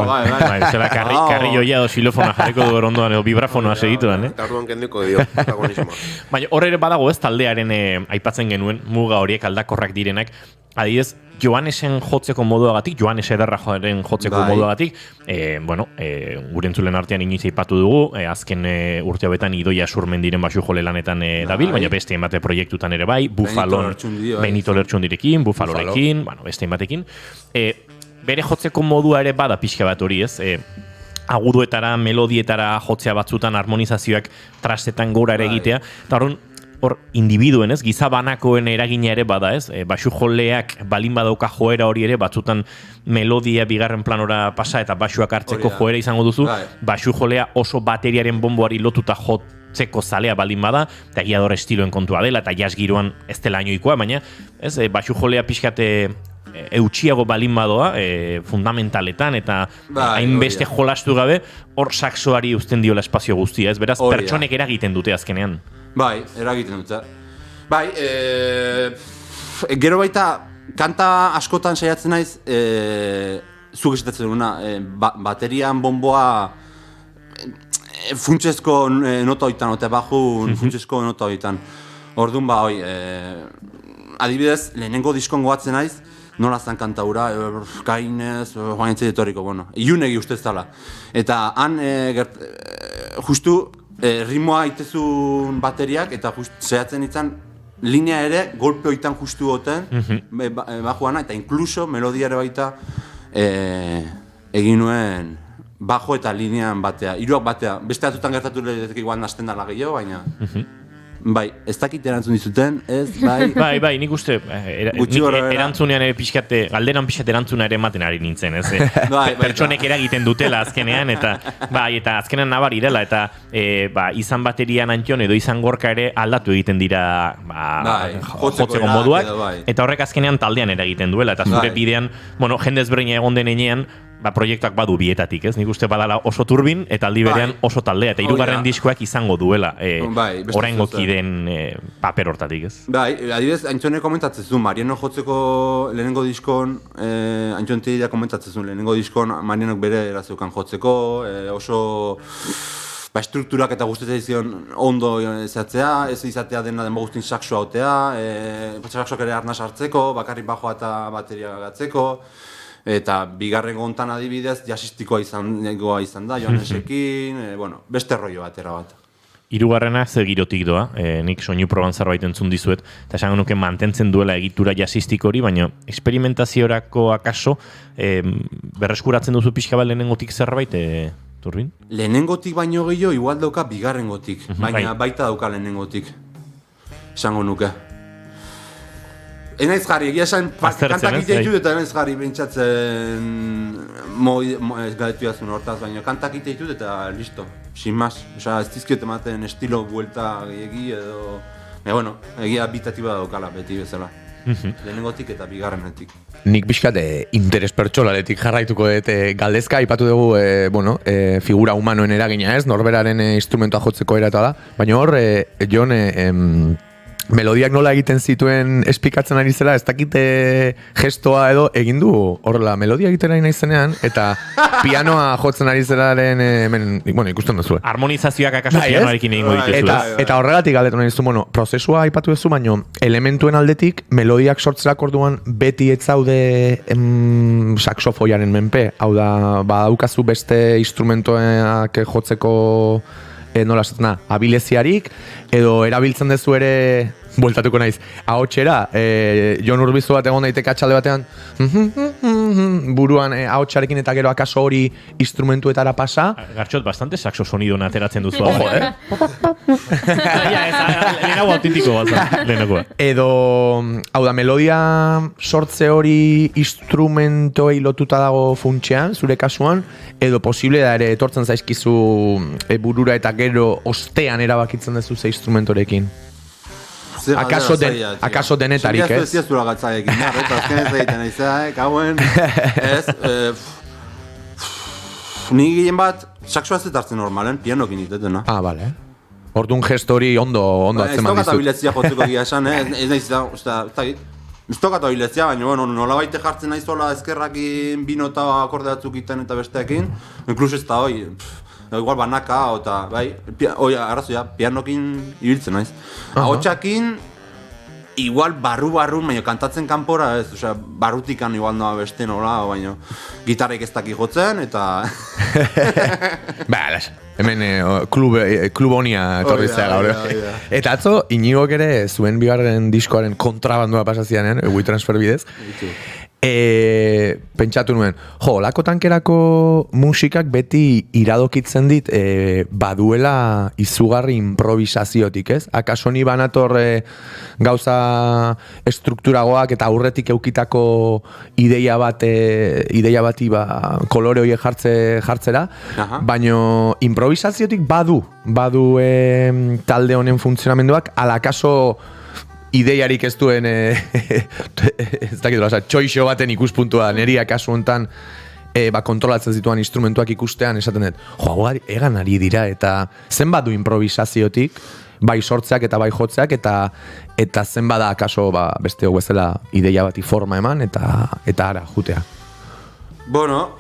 Zela karri joia edo xilofona jarriko du erondoan edo vibrafonoa segituan, Eta orduan kenduko dio, protagonismoa. Baina hor ere badago ez taldearen aipatzen genuen, muga horiek aldakorrak direnak, adibidez, Joanesen jotzeko moduagatik, Joanes Ederrajoaren jotzeko moduagatik, gure entzulen artean inoiz aipatu dugu, azken urte hauetan Idoia Surmendiren basu jole lanetan dabil, baina beste enbate proiektutan ere bai, Benito Lertxundirekin, Bufalorekin, beste enbatekin. Bere jotzeko modua ere bada pixka bat hori, ez? Aguduetara, melodietara jotzea batzutan, harmonizazioak trastetan gora ere egitea, eta hor individuen, ez, gizabanakoen eragina ere bada, ez, basu joleak balin badauka joera hori ere, batzutan melodia bigarren planora pasa eta basuak hartzeko joera izango duzu, basu jolea oso bateriaren bomboari lotuta jotzeko zalea balin bada, eta giador estiloen kontua dela, eta jazz giroan ez dela inoikoa, baina, ez, basu jolea pixkate eutxiago balin badoa, fundamentaletan, eta hainbeste jolastu gabe, hor saxoari uzten diola espazio guztia, ez, beraz, pertsonek eragiten dute azkenean. Bai, eragiten dute. Bai, gero baita, kanta askotan saiatzen naiz, zuk esitatzen duna, baterian bomboa funtsezko nota hoitan, ote bajun funtsezko nota hoitan. Orduan adibidez, lehenengo diskon goatzen naiz, nola zan kantaura, kainez, joan entzai etorriko, ilunegi ustez zala. Eta han, justu, ritmoa itezun bateriak eta zehatzen izan linea ere golpe hoitan justu goten bajoana eta inkluso melodia ere baita egin nuen bajo eta linean batea, hiruak batea, beste atutan gertatu lehetek igual nasten dala gehiago, Bai, ez dakit erantzun dizuten, ez, bai. Bai, nik uste, erantzunean pixkate, galderan pixkat erantzuna ere ematen ari nintzen, ez? Pertsonek eragiten dutela azkenean, eta azkenean nabari dela, eta izan baterian Antion edo izan Gorka ere aldatu egiten dira jotzeko moduak, eta horrek azkenean taldean eragiten duela, eta zure bidean, jende ezberdina egon den enean, proiektuak badu bietatik, ez? Nik uste badala oso turbin, eta aldi berean oso taldea, eta hirugarren diskoak izango duela, oraingo kideen paper hortatik, ez? Bai, adibidez, Antxonek komentatzen zuen, Mariano jotzeko lehenengo diskon, Antxon Teiria komentatzen zuen, lehenengo diskon Marianok bere erazeukan jotzeko, oso strukturak eta guztetzen zion ondo izatea, ez izatea dena denbo guztin saksua otea, saksuak ere arnaz hartzeko, bakarrik bajoa eta bateria gatzeko, eta bigarren gontan adibidez jasistikoa izan da, Joanesekin, beste rollo batera bat. Hirugarrena ze girotik doa, nik soinu proban zerbait entzun dizuet, eta esango nuke mantentzen duela egitura jasistik hori, baina esperimentaziorako akaso berreskuratzen duzu pixka bat lehenengotik zerbait, Turbin? Lehenengotik baino gehiago igual dauka bigarrengotik, baina baita dauka lehenengotik, esango nuke. Enaiz jarri, egia esan kantak iteitu eta enaiz jarri bentsatzen galetu jazun hortaz, baina kantak iteitu eta listo, sin más. Osa, ez dizkiot ematen estilo buelta gehiagi edo... egia bitatiba daukala beti bezala. Lehenengotik eta bigarrenetik. Nik pixkat interes pertsonaletik jarraituko dut galdezka, aipatu dugu figura humanoen eragina ez, norberaren instrumentoa jotzeko erata da, baina hor, Jon, melodiak nola egiten zituen esplikatzen ari zela, ez dakite gestoa edo egin du horrela melodia egiten ari naizenean, eta pianoa jotzen ari zelaren, ikusten duzu. Harmonizazioak akaso pianoarekin egingo dituzu. Eta horregatik galdetu nahi duzu, prozesua aipatu duzu, baina elementuen aldetik melodiak sortzerak orduan beti ez zaude saxofoiaren menpe, hau da, badaukazu beste instrumentoak jotzeko nola esatena, abileziarik, edo erabiltzen dezu ere, bueltatuko naiz, ahotsera, Jon Urbizu bat egon daiteke atxalde batean, buruan ahotsarekin eta gero akaso hori instrumentuetara pasa. Gartxot, bastante saxo sonido ateratzen duzu. Ojo, lehenago autentiko bat, lehenagoa. Edo, hau da, melodia sortze hori instrumentoei lotuta dago funtsean, zure kasuan, edo posible da ere etortzen zaizkizu burura eta gero ostean erabakitzen duzu ze instrumentorekin. Akaso denetarik, ez? Ez zura gatzaekin, eta azken ez egiten aiza, kauen, ez? Ni gehien bat, saksua ez etartzen normalen, pianokin itetena. Bale. Orduan gesto hori ondo atzeman dizut. Ez tokat abiletzia jotzeko gira esan, ez nahiz da, ez tokat abiletzia, baina nola baite jartzen naizola ezkerrakin binota akorde batzuk iten eta besteekin, inklus ez da hoi, igual banaka, eta bai, arrazoia, pianokin ibiltzen naiz. Ahotsakin, igual barru, baina kantatzen kanpora ez, osea, barrutikan igual noa beste nola, baina gitarrek ez daki jotzen, eta... Hemen klub honia etorri zea gaur. Eta atzo, Iñigok ere zuen bigarren diskoaren kontrabandua pasazianean, WeTransfer bidez. Pentsatu nuen, lako tankerako musikak beti iradokitzen dit baduela izugarri improvisaziotik, ez? Akaso ni banator gauza estrukturagoak eta aurretik eukitako ideia bati kolore horiek jartzera, baino improvisaziotik badu talde honen funtzionamenduak, alakaso ideiarik ez duen ez dakit, txoixo baten ikuspuntua neri akaso hontan kontrolatzen zituan instrumentuak ikustean esaten dut, egan ari dira eta zenbat du improvisaziotik bai sortzeak eta bai jotzeak eta zenbat da akaso beste bezala ideia bati forma eman eta ara jutea.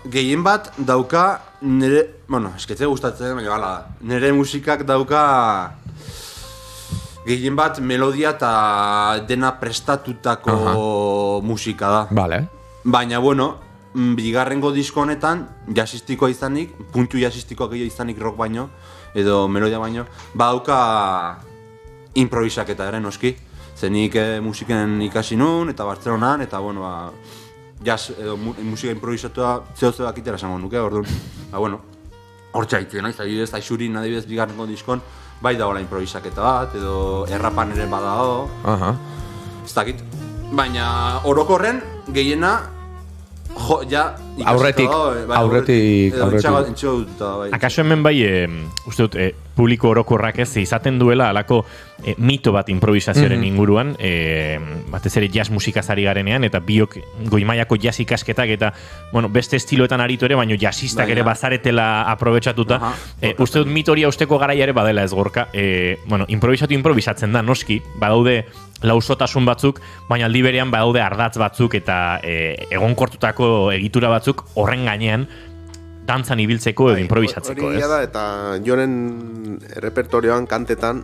Gehien bat dauka nire, esketze gustatzen, baina gala da, nire musikak dauka gehien bat melodia eta dena prestatutako musika da. Vale. Baina, bigarrengo disko honetan, jasistikoa izanik, puntu jasistikoa gehiago izanik rock baino, edo melodia baino, badauka improvisaketa ere noski. Zenik musiken ikasi nun, eta Bartzelonan, eta jazz edo musika improvisatua zehozebak itera esango nuke, orduan. Hortxe haitzen, adibidez, Aixurin adibidez bigarrengo diskon, bai dagoela improvisaketa bat, edo errapan ere badago, ez dakit. Baina orokorren gehiena, aurretik. Akaso hemen bai, uste dut, publiko orokorrak ez izaten duela alako mito bat improvisazioaren inguruan, batez ere jazz musikaz ari garenean, eta biok goimaiako jazz ikasketak eta beste estiloetan aritu ere, baina jazzistak ere bazaretela aprobetxatuta. Uste dut mito hori usteko garaia ere badela ez Gorka. Improvisatzen da, noski, badaude lausotasun batzuk, baina aldi berean badaude ardatz batzuk eta egonkortutako egitura batzuk horren gainean dantzan ibiltzeko edo improvisatzeko, ez? Hori da, eta joren repertorioan kantetan,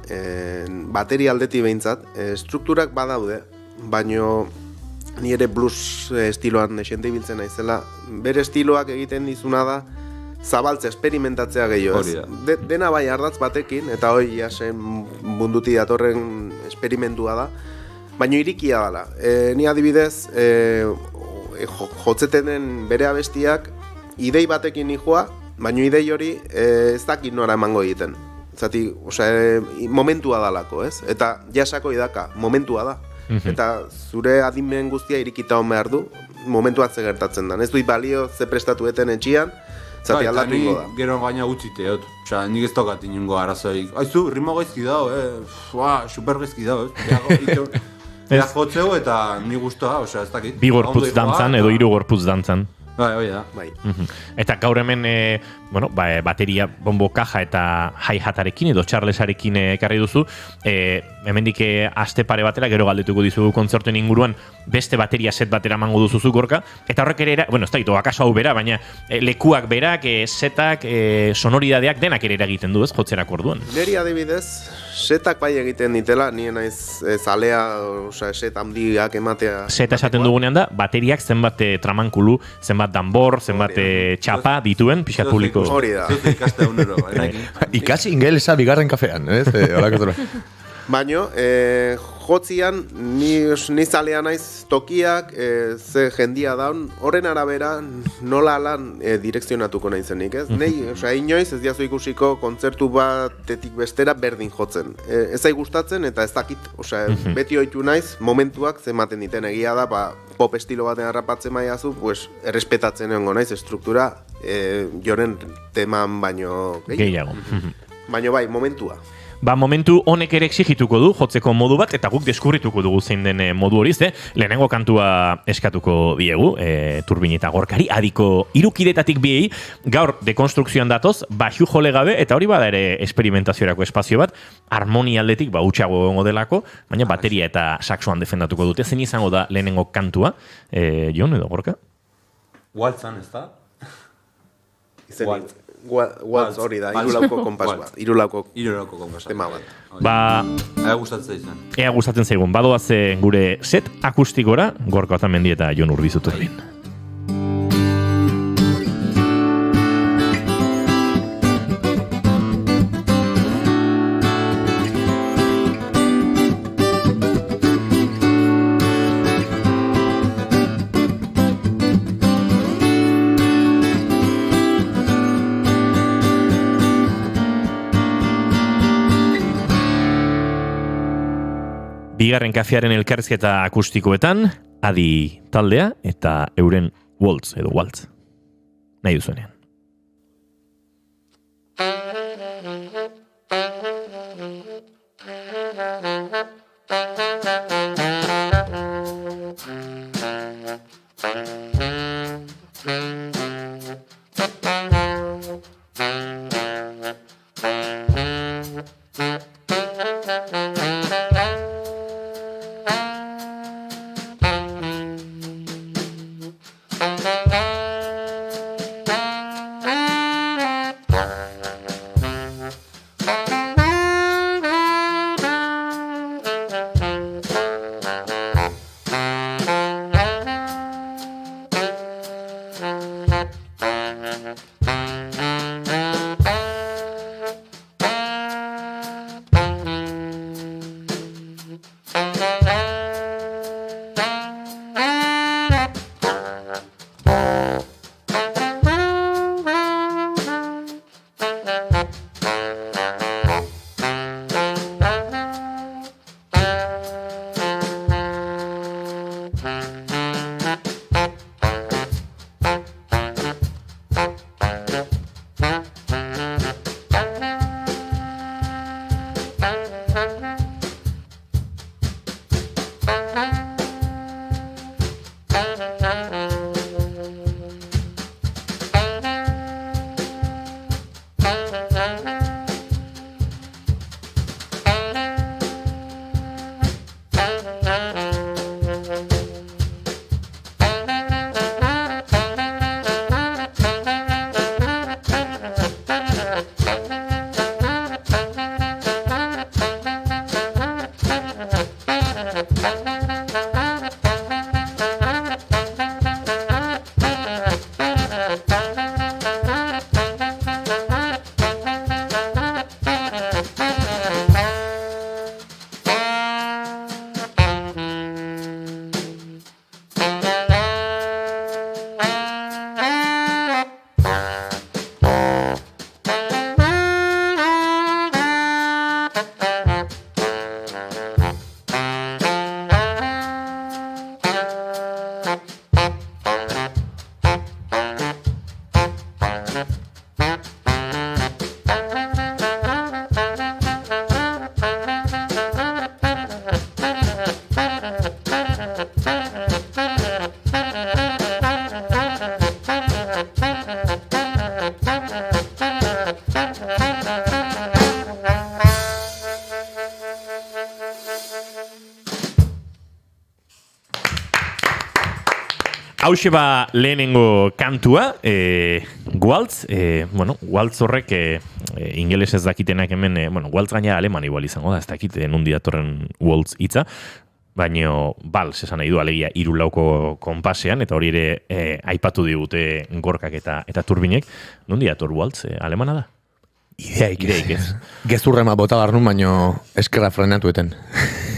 bateri aldeti behintzat, strukturak badaude, baino ni ere blues estiloan esente ibiltzen naizela, bere estiloak egiten dizuna da, zabaltzea, esperimentatzea gehiago, ez? Dena bai ardatz batekin, eta hoi jasen munduti datorren esperimentua da, baino irikia dela. Ni adibidez, jotzeten den bere abestiak, idei batekin nijoa, baina idei hori ez dakit nora emango egiten. Zati, momentua dalako, ez? Eta jasako idaka, momentua da. Eta zure adimen guztia irikita hon behar du, momentua ze gertatzen da. Ez duit balio ze prestatu eten etxian, zati aldatu ingo da. Gero gaina utzite, osea, nik ez tokat inungo arazoik. Aizu, ritmo gaizki dago, super gaizki dago, ez jotzeu eta ni guztua, osea, ez dakit. Bi gorputz dantzan edo 3 gorputz dantzan. Bai, da. Eta gaur hemen, bateria, bombo, kaja eta hi-hatarekin edo Charlesarekin ekarri duzu, hemendik aste pare batera, gero galdetuko dizugu kontzertuen inguruan, beste bateria set batera mango duzu Gorka, eta horrek ere, ez da ditu, akaso hau bera, baina lekuak berak, setak, sonoridadeak denak ere egiten du, ez, jotzerako orduan. Neri adibidez, setak bai egiten ditela, nien naiz zalea, set handiak ematea. Seta esaten dugunean da, bateriak zenbat tramankulu, zenbat danbor, zenbat txapa dituen, pixat publiko. Hori da. Ikasi ingelesa bigarren kafean, ez? Baino, jotzian, ni zalea naiz tokiak, ze jendia daun, horren arabera nola lan direkzionatuko naizenik, ez? Nei, inoiz ez diazu ikusiko kontzertu batetik bestera berdin jotzen. Ez zai gustatzen eta ez dakit, beti oitu naiz, momentuak zematen diten egia da, pop estilo baten harrapatzen maiazu, errespetatzen egongo naiz, struktura, joren teman baino gehiago. Baino bai, momentua. Momentu honek ere exigituko du, jotzeko modu bat, eta guk deskurrituko dugu zein den modu hori, lehenengo kantua eskatuko diegu, Turbin eta Gorkari, adiko irukidetatik biei, gaur dekonstrukzioan datoz, baxu jole gabe, eta hori bada ere esperimentaziorako espazio bat, harmonia aldetik utxago egongo delako, baina bateria eta saxoan defendatuko dute, zein izango da lehenengo kantua, Jon edo Gorka? Waltzan, ez da? Waltz hori da, irulauko konpas bat. Irulauko konpas tema bat. Ea gustatzen zaizen. Ea gustatzen zaigun. Badoaz gure set akustikora, Gorka Otamendi eta Jon Urbizu Turbin. Bigarren kafearen elkarrizketa akustikoetan, adi taldea eta euren waltz edo waltz. Nahi duzuenean. Hauxe ba lehenengo kantua, waltz, waltz horrek ingeles ez dakitenak hemen, waltz gaina aleman igual izango da, ez dakit nundi datorren waltz hitza, baino vals esan nahi du alegia 3/4 konpasean, eta hori ere aipatu digute Gorkak eta Turbinek, nundi dator waltz, alemana da? Ideaik ez. Gezurrema bota garnun, baino eskerra frenatu eten.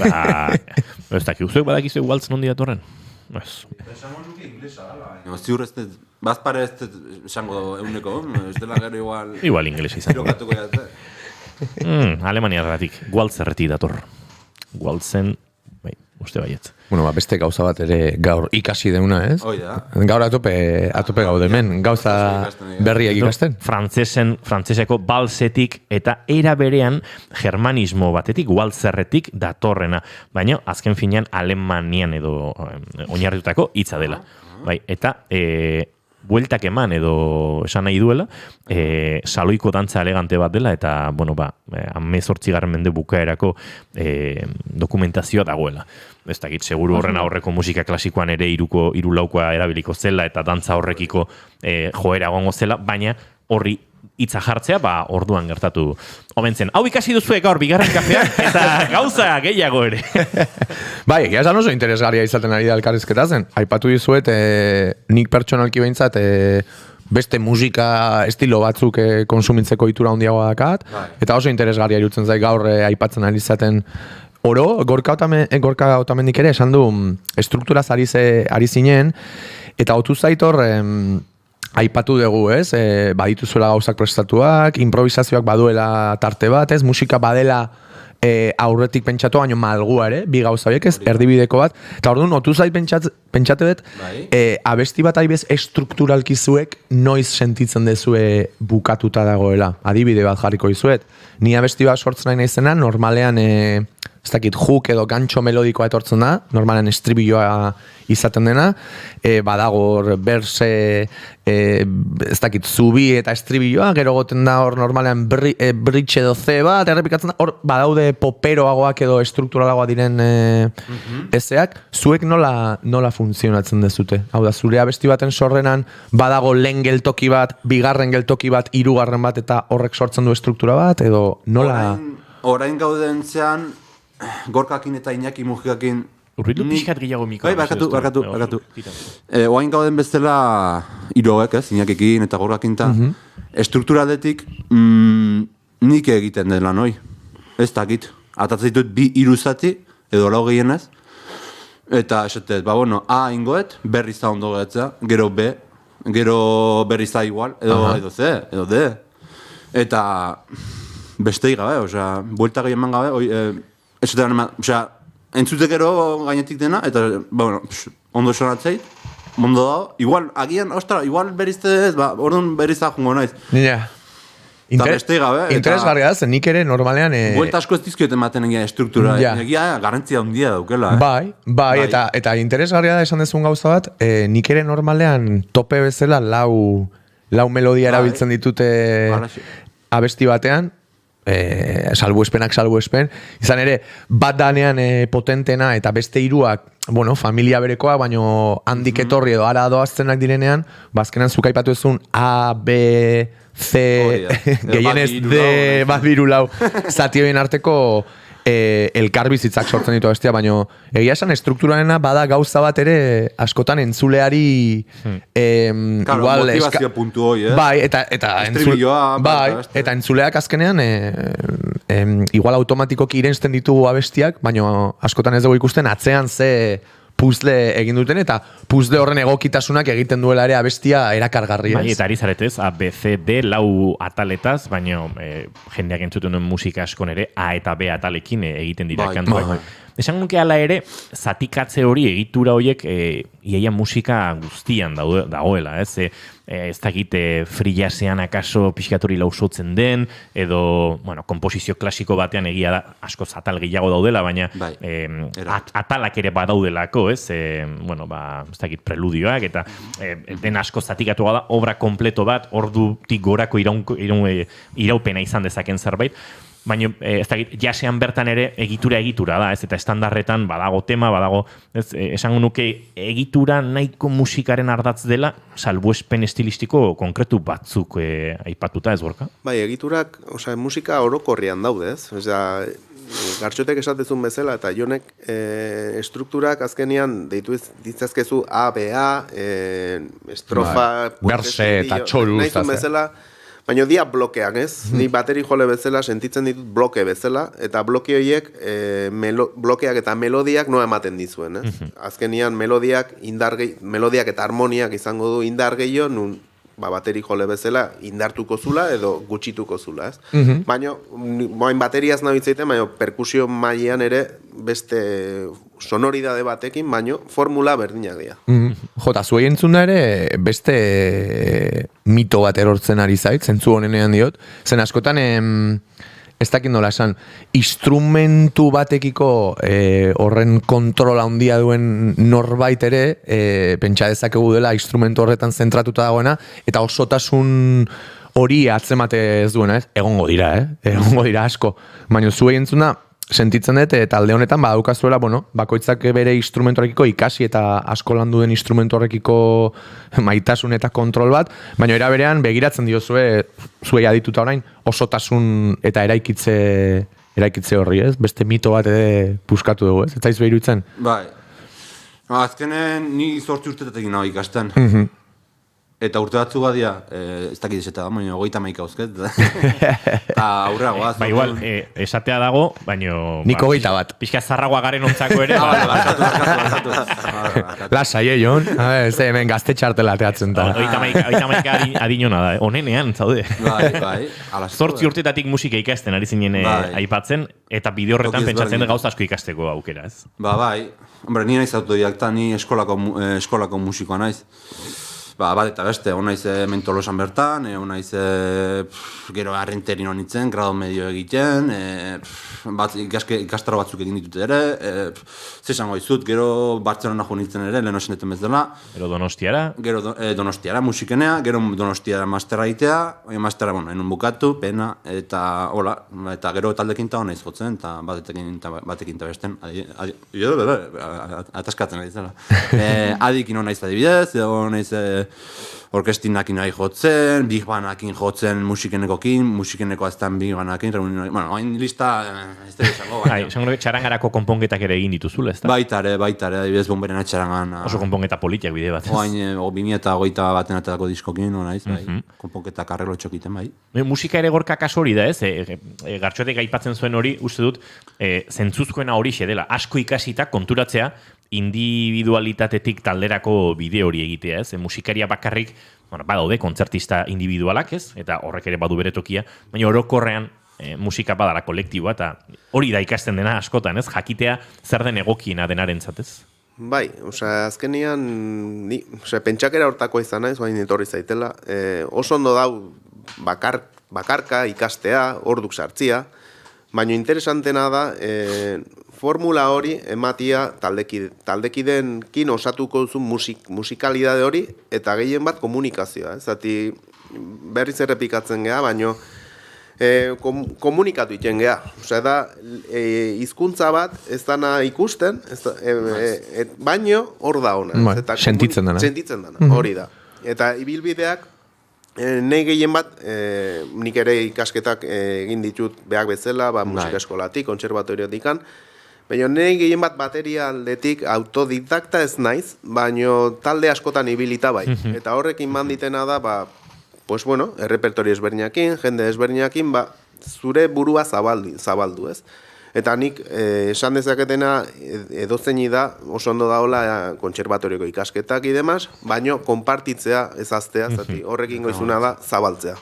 Ez dakit, usteak badakizu waltz nundi datorren? Ez. Ziur ez dut, bazpare ez dut esango euneko, ez dela gero igual... Igual inglesa izan. Irokatuko jatze. Alemaniarratik, waltz erreti dator. Waltzen, uste baietz. Beste gauza bat ere gaur ikasi deuna, ez? Oida. Gaur atope gaude hemen, gauza berriak ikasten. Frantseseko balsetik eta era berean germanismo batetik, waltzerretik datorrena. Baina azken finean Alemanian edo oinarritutako hitza dela. Bai, eta bueltak eman edo esan nahi duela, saloiko dantza elegante bat dela, eta, 18. mende bukaerako dokumentazioa dagoela. Ez dakit, seguru horren aurreko musika klasikoan ere 3/4 erabiliko zela, eta dantza horrekiko joera gongo zela, baina horri hitza jartzea, orduan gertatu omen zen. Hau ikasi duzue gaur bigarren kafeak, eta gauza gehiago ere. Bai, egia esan oso interesgarria izaten ari da elkarrizketa zen. Aipatu dizuet, nik pertsonalki behintzat, beste musika estilo batzuk konsumitzeko itura handiagoa dakat, eta oso interesgarria irutzen zait gaur aipatzen ari izaten oro, Gorka Otamendik ere esan du estrukturaz ari zinen, eta otu zaitor aipatu dugu, ez? Badituzuela gauzak prestatuak, improvisazioak baduela tarte bat, ez? Musika badela aurretik pentsatu, baino malgua ere, bi gauza horiek, ez? Erdibideko bat. Eta orduan, otu zait pentsate dut, abesti bat aibez estrukturalki zuek noiz sentitzen dezue bukatuta dagoela. Adibide bat jarriko dizuet. Ni abesti bat sortzen nahi naizena, normalean ez dakit, hook edo gantxo melodikoa etortzen da, normalen estribilloa izaten dena, badagor berse, ez dakit, zubi eta estribilloa, gero goten da hor normalean bridge edo ze bat, errepikatzen da, hor badaude poperoagoak edo estrukturalagoa diren ezeak, zuek nola funtzionatzen dezute? Hau da, zure abesti baten sorrenan badago lehen geltoki bat, bigarren geltoki bat, hirugarren bat, eta horrek sortzen du estruktura bat, edo nola... Orain gauden zean, Gorkakin eta Iñaki Mujikakin... Urritu pixkat gehiago mikro. Barkatu. Oain gauden bezala Irogek, ez, Iñakikin eta Gorkakin ta. Estrukturaletik nik egiten dela noi. Ez dakit. Atatzen ditut 2 zati, edo lau gehienez. Eta esatet, A ingoet, berriz da ondo gehiatzea, gero B, gero berriz da igual, edo C, edo D. Eta besteik gabe, buelta gehien gabe, entzutek ero gainetik dena, eta, ondo sonatzeit, ondo dago, igual, agian, igual berizte ez, orduan berizta jungo naiz. Ja. Interesgarria da, zen nik ere normalean... Buelta asko ez dizkiot ematen egia estruktura, egia garantzia handia daukela. Bai, eta interesgarria da esan dezun gauza bat, nik ere normalean tope bezala lau melodia erabiltzen ditute abesti batean, salbuespenak, izan ere, bat danean potentena eta beste hiruak, familia berekoa, baino handik etorri edo ara doaztenak direnean, bazkenan zuk aipatu ezun A, B, C, gehienez D, bat biru lau, zatioen arteko elkarbizitzak sortzen ditu bestia, baino egia esan estrukturarena bada gauza bat ere askotan entzuleari motivazio puntu hoi, bai, eta entzuleak azkenean igual automatikoki irensten ditugu abestiak, baino askotan ez dugu ikusten atzean ze puzle egin duten, eta puzle horren egokitasunak egiten duela ere abestia erakargarria. Bai, eta ari zaretez, A, B, C, D, lau ataletaz, baina jendeak entzuten duen musika askon ere A eta B atalekin egiten dira kantuak. Esan nuke hala ere, zatikatze hori, egitura horiek, iaia musika guztian dagoela, ez? Ez dakit frijasean akaso pixkatori lausotzen den, edo, bueno, komposizio klasiko batean egia da, asko atal gehiago daudela, baina atalak ere badaudelako, ez? Bueno, ez dakit preludioak, eta den asko zatikatu da, obra kompleto bat, ordutik gorako iraupena izan dezaken zerbait, baina ez dakit, jasean bertan ere egitura da, ez? Eta estandarretan badago tema, badago, ez? Esango nuke egitura nahiko musikaren ardatz dela, salbuespen estilistiko konkretu batzuk aipatuta, ez Gorka? Bai, egiturak, musika orokorrian daude, ez? Gartxotek esatezun bezala, eta Jonek estrukturak azkenean deitu ditzazkezu A, B, A, estrofa, berse eta txoru, bezala, baina dia blokeak, ez? Ni bateri jole bezala sentitzen ditut bloke bezala, eta bloke horiek blokeak eta melodiak noa ematen dizuen, ez? Azkenian melodiak eta harmoniak izango du indar gehiago, nun bateri jole bezala indartuko zula edo gutxituko zula, ez? Baina, moain bateriaz nahi itzaiten, baina perkusio mailean ere beste sonoridade batekin, baina formula berdinak dira. Jota, zuei entzuna ere beste mito bat erortzen ari zait, zentzu honenean diot, zen askotan ez dakit nola esan, instrumentu batekiko horren kontrola handia duen norbait ere, pentsa dezakegu dela instrumentu horretan zentratuta dagoena, eta osotasun hori atzemate ez duena, ez? Egongo dira asko. Baina zuei entzuna, sentitzen dut, talde honetan badaukazuela, bakoitzak bere instrumentuarekiko ikasi eta asko landu den instrumentu horrekiko maitasun eta kontrol bat, baina era berean begiratzen diozue zuei adituta orain osotasun eta eraikitze horri, ez? Beste mito bat ere puskatu dugu, ez? Ez zaiz behirutzen? Bai. Azkenen ni 8 urtetekin nago ikasten. Eta urte batzu badia, ez dakit eseta da, baina 31 hauzket. Eta aurrera goaz. Ba, igual, esatea dago, baina... Niko 21. Pixka zarragoa garen ontzako ere. Lasai, Jon? Hemen gazte txartela teatzen da. 31 adinona da, onenean, zaude. Bai. 8 urtetatik musika ikasten ari zinen aipatzen, eta bide horretan pentsatzen da gauza asko ikasteko aukera, ez? Bai. Hombre, ni naiz autodidakta, ni eskolako musikoa naiz. Bat eta beste, honaiz mentolosan bertan, honaiz gero arrenterin honitzen, grado medio egiten, ikastaro batzuk egin ditut ere, zesango izut, gero Bartzelona jo nintzen ere, lehen oseneten bez dela. Gero Donostiara? Gero Donostiara musikenea, gero Donostiara masterra egitea, masterra, enun bukatu, pena, eta hola, eta gero taldekin eta honaiz jotzen, eta batekin eta besten, ataskatzen ari zela. Adikin honaiz adibidez, honaiz orkestinakin nahi jotzen, big bandakin jotzen musikeneko aztan big bandakin, bueno, hain lista ez da izango. Esango txarangarako konponketak ere egin dituzule, ez da? Baitare, adibidez bomberen atxarangan. Oso konponketa politiak bide bat. Oain, 2021 baten atako diskokin, konponketak arreglo txokiten, bai. Musika ere Gorka kaso hori da, ez? Gartxotek aipatzen zuen hori, uste dut, zentzuzkoena hori dela. Asko ikasita konturatzea, individualitatetik talderako bide hori egitea, ez? Musikaria bakarrik, badaude kontzertista individualak, ez? Eta horrek ere badu bere tokia, baina orokorrean musika badara kolektiboa, eta hori da ikasten dena askotan, ez? Jakitea zer den egokiena denarentzat, ez? Bai, azkenian, pentsakera hortako izan naiz, baina etorri zaitela, oso ondo dau bakarka ikastea, orduk sartzia, baina interesantena da, formula hori ematia taldekidenkin osatuko duzu musikalidade hori eta gehien bat komunikazioa. Zati berriz errepikatzen geha, baina komunikatu iten geha. Osea da, hizkuntza bat ez dana ikusten, baina hor da ona. Sentitzen dana. Sentitzen dana, hori da. Eta ibilbideak, nahi gehien bat, nik ere ikasketak egin ditut behak bezala, musika eskolatik, kontserbatoriotikan, baina nahi gehien bat bateria aldetik autodidakta ez naiz, baina talde askotan ibilita bai. Eta horrekin manditena da, errepertori ezberdinakin, jende ezberdinakin, zure burua zabaldu ez. Eta nik esan dezaketena edozeini da, oso ondo daola kontserbatorioko ikasketak idemaz, baina konpartitzea ezaztea, zati horrekin goizuna da zabaltzea.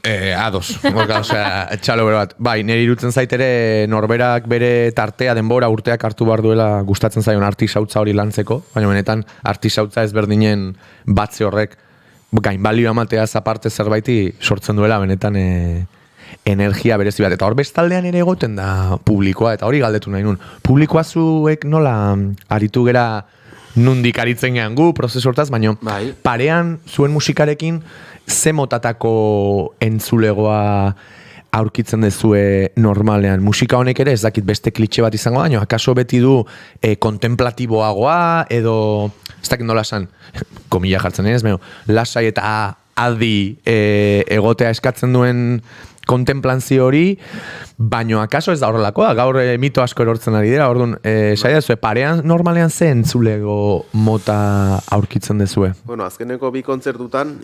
Ados, osea, txalo bero bat. Bai, nire irutzen zaitere norberak bere tartea, denbora, urteak hartu behar duela gustatzen zaion artisautza hori lantzeko, baina benetan artisautza ezberdinen batze horrek gainbalio amateaz aparte zerbaiti sortzen duela benetan energia berezi bat. Eta hor bestaldean ere egoten da publikoa, eta hori galdetu nahi nun. Publikoa zuek nola aritu gera nundik aritzen gehan gu, prozesu hortaz, baina parean zuen musikarekin ze motatako entzulegoa aurkitzen dezue normalean. Musika honek ere ez dakit beste klitxe bat izango baino, akaso beti du kontemplatiboagoa edo, ez dakit nola esan, komila jartzen ez, lasai eta adi egotea eskatzen duen kontemplazio hori, baino akaso ez da horrelakoa, gaur mito asko erortzen ari dira, orduan, saia dezue, parean normalean ze entzulego mota aurkitzen dezue? Bueno, azkeneko bi kontzertutan,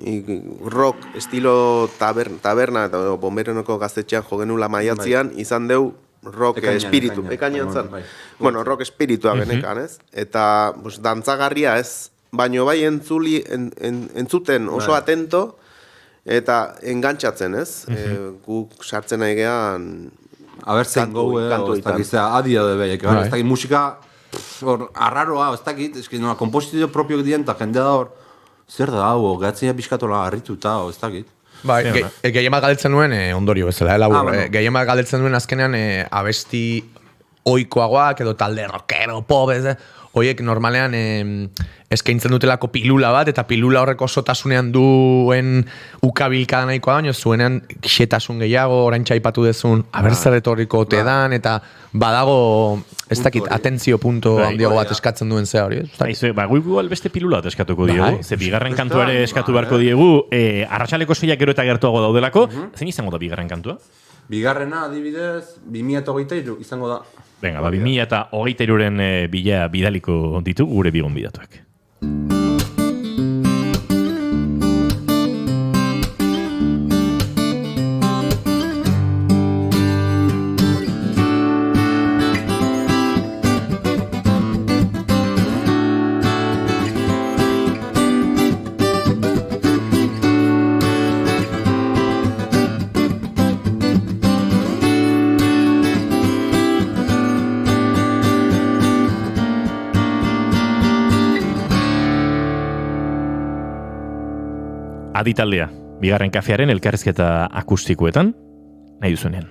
rock estilo taberna eta bomberenoko gaztetxean jogenula maiatzian, izan deu rock espiritu, ekainean zan. Bueno, rock espiritua genekan, ez? Eta dantzagarria ez, baino bai entzuten oso atento, eta engantzatzen, ez? Guk sartzen nahi gehan abertzen gau, ez dakit, adia de behek, ez dakit, musika arraroa, ez dakit, ez dakit, kompositio propio dien, eta jendea da hor, zer da, hau, gatzea pixkatola harrituta, ez dakit. Bai, gehien bat galdetzen nuen ondorio bezala, labur. Gehien bat galdetzen nuen azkenean abesti oikoagoak edo talde rockero, pop, horiek normalean eskaintzen dutelako pilula bat, eta pilula horreko osotasunean duen ukabilkada nahikoa baino, zuenean xetasun gehiago, oraintxe aipatu dezun, zer etorriko ote dan, eta badago, ez dakit, atentzio punto handiago bat eskatzen duen zea hori. Guk igual beste pilula bat eskatuko diegu, ze bigarren kantua ere eskatu beharko diegu, arratsaleko seiak gero eta gertuago daudelako, zein izango da bigarren kantua? Bigarrena, adibidez, 2023 izango da. Venga, 2023-ren bila bidaliko ditu gure bigon bidatuak. Adi taldea, bigarren kafearen elkarrizketa akustikoetan, nahi duzunean.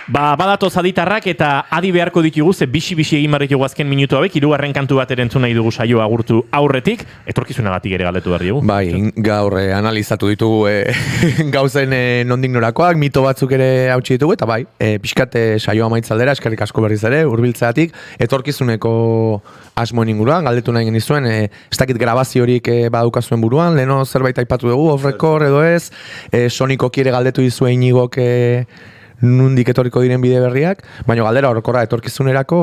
Badatoz aditarrak eta adi beharko ditugu, ze bisi-bisi egin barritugu azken minutu hauek, 3. kantu bat erentzun nahi dugu saio agurtu aurretik, etorkizunagatik ere galdetu behar dugu. Bai, gaur analizatu ditugu gauzen nondik norakoak, mito batzuk ere hautsi ditugu, eta bai, pixkat saio amaitzaldera, eskerrik asko berriz ere, hurbiltzeatik, etorkizuneko asmoen inguruan, galdetu nahi genizuen, ez dakit grabaziorik badukazuen buruan, leheno zerbait aipatu dugu, off record edo ez, Sonikoki ere galdetu dizue Inigok nundik etorriko diren bide berriak, baina galdera orokorra etorkizunerako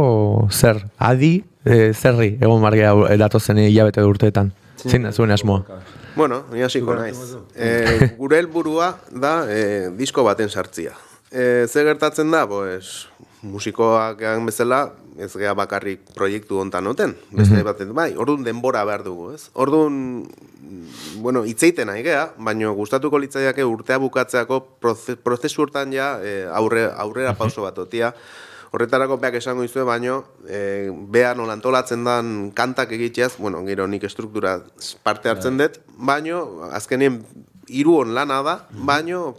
zer, adi, zerri, egon margea datozen hilabete urteetan. Zein da zuen asmoa? Bueno, ni hasiko naiz. Gure helburua da disko baten sartzia. Ze gertatzen da, pues, musikoak egan bezala, ez gea bakarrik proiektu hontan noten, beste baten, bai, orduan denbora behar dugu, ez? Orduan, bueno, itzeiten nahi gea, baina gustatuko litzaiake urtea bukatzeako prozesu hortan ja aurrera pauso bat otia. Horretarako beak esango izue, baino, beha nola antolatzen dan kantak egiteaz, bueno, gero nik estruktura parte hartzen dut, baino, azkenien 3 lana da, baino,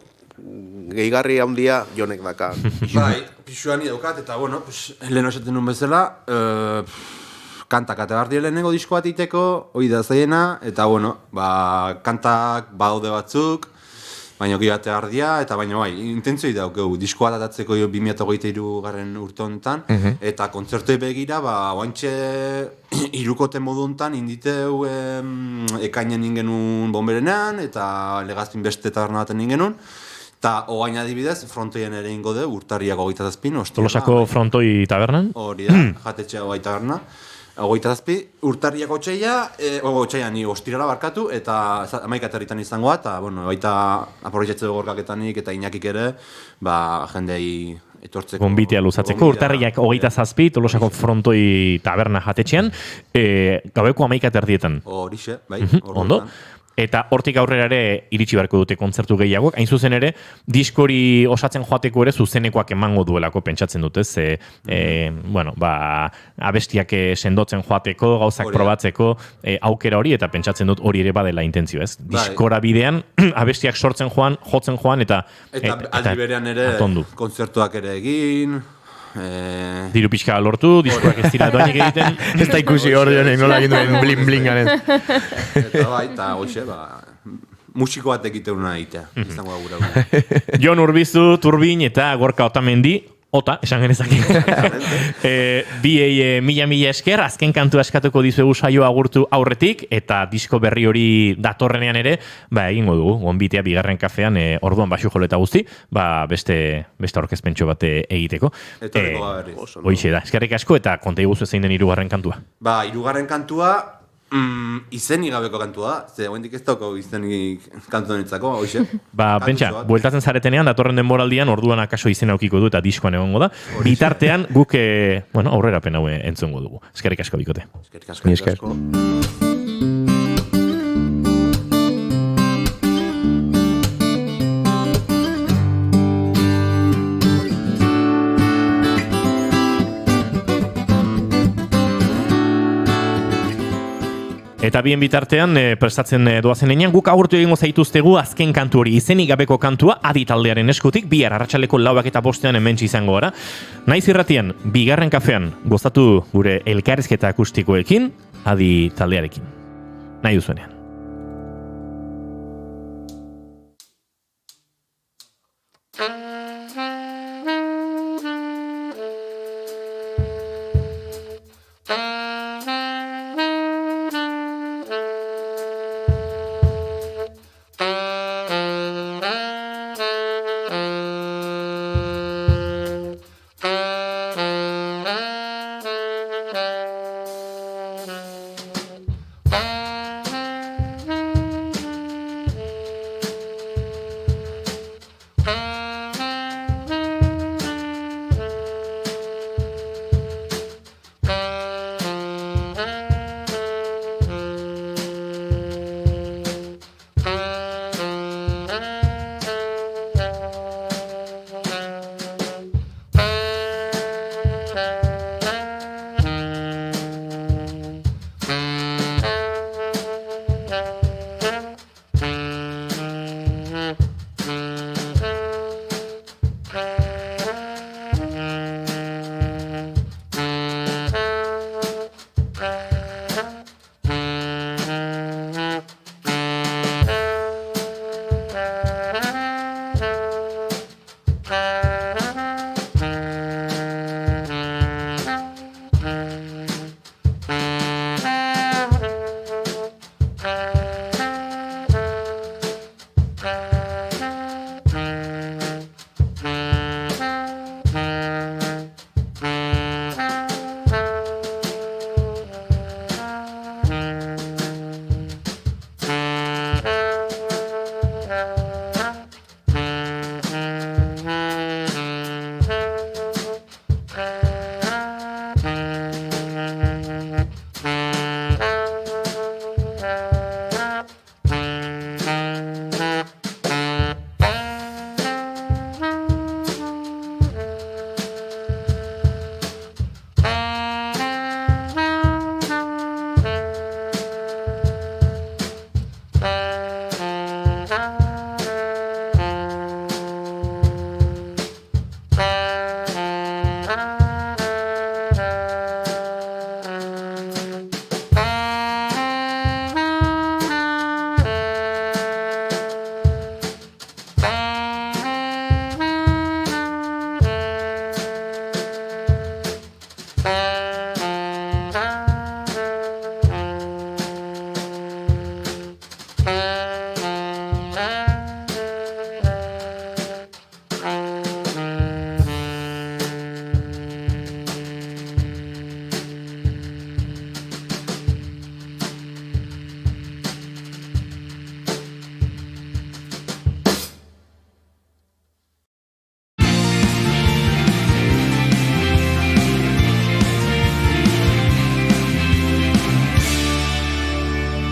gehigarri handia Jonek daka. Bai, pixuan idaukat, eta bueno, lehen esaten nun bezala, kantak ate behar dira lehenengo disko bat iteko, hori da zaiena, eta bueno, kantak badaude batzuk, baina gehi ate behar dira, eta baina bai, intentzio daukegu, disko bat atatzeko 2023 urte honetan, eta kontzertoi begira, oantxe irukote modu honetan, inditeu ekainen ingenun bomberenean, eta legazpin beste taberna baten ingenun, eta oain adibidez, frontoien ere ingo de, urtarriak 27, Tolosako frontoi tabernan? Hori da, jatetxea 27 taberna. 27, urtarriak otxaila ni ostirala barkatu, eta 11 aterritan izangoa, eta, bueno, baita aprobetxetze gorkaketanik eta Iñakik ere, jendei etortzeko. Gonbitea luzatzeko, urtarriak 27, Tolosako frontoi taberna jatetxean, gaueko 11 aterdietan. Horixe, bai. Ondo. Eta hortik aurrera ere iritsi beharko dute kontzertu gehiagoak. Hain zuzen ere, diskori osatzen joateko ere zuzenekoak emango duelako pentsatzen dute. Bueno, abestiak sendotzen joateko, gauzak probatzeko aukera hori, eta pentsatzen dut hori ere badela intentzio, ez? Diskora bidean, abestiak sortzen joan, jotzen joan, eta aldi berean ere kontzertuak ere egin, diru pixka lortu, diskoak ez dira doainik egiten. Ez da ikusi hor dionek nola egin duen bling-blingaren. Eta bai, eta hoxe, musiko bat egiteuna egitea, izango da gura. Jon Urbizu, Turbin eta Gorka Otamendi, Ota, esan genezake. Biei mila esker, azken kantua eskatuko dizuegu saio agurtu aurretik, eta disko berri hori datorrenean ere, egingo dugu, gonbitea 2. kafean, orduan basu joleta guzti, beste aurkezpentxo bat egiteko. Hoixe da, eskerrik asko, eta konta iguzu zein den 3. kantua. 3. kantua, izenik gabeko kantua da, ze oendik ez dauko izenik kantu denitzako, hoxe. Pentsa, bueltatzen zaretenean, datorren denboraldian, orduan akaso izena aukiko du eta diskoan egongo da. Bitartean, guk aurrerapen hau entzungo dugu. Eskerrik asko bikote. Eskerrik asko. Eta bien bitartean, prestatzen doazen enean, guk agurtu egingo zaituztegu azken kantu hori, izenik gabeko kantua, Adi taldearen eskutik, bihar arratsaleko 4:05 hementsi izango gara. Naiz irratian, 2. kafean, gozatu gure elkarrizketa akustikoekin, Adi taldearekin. Nahi duzuenean.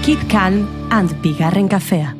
Keep calm and bigarren kafea.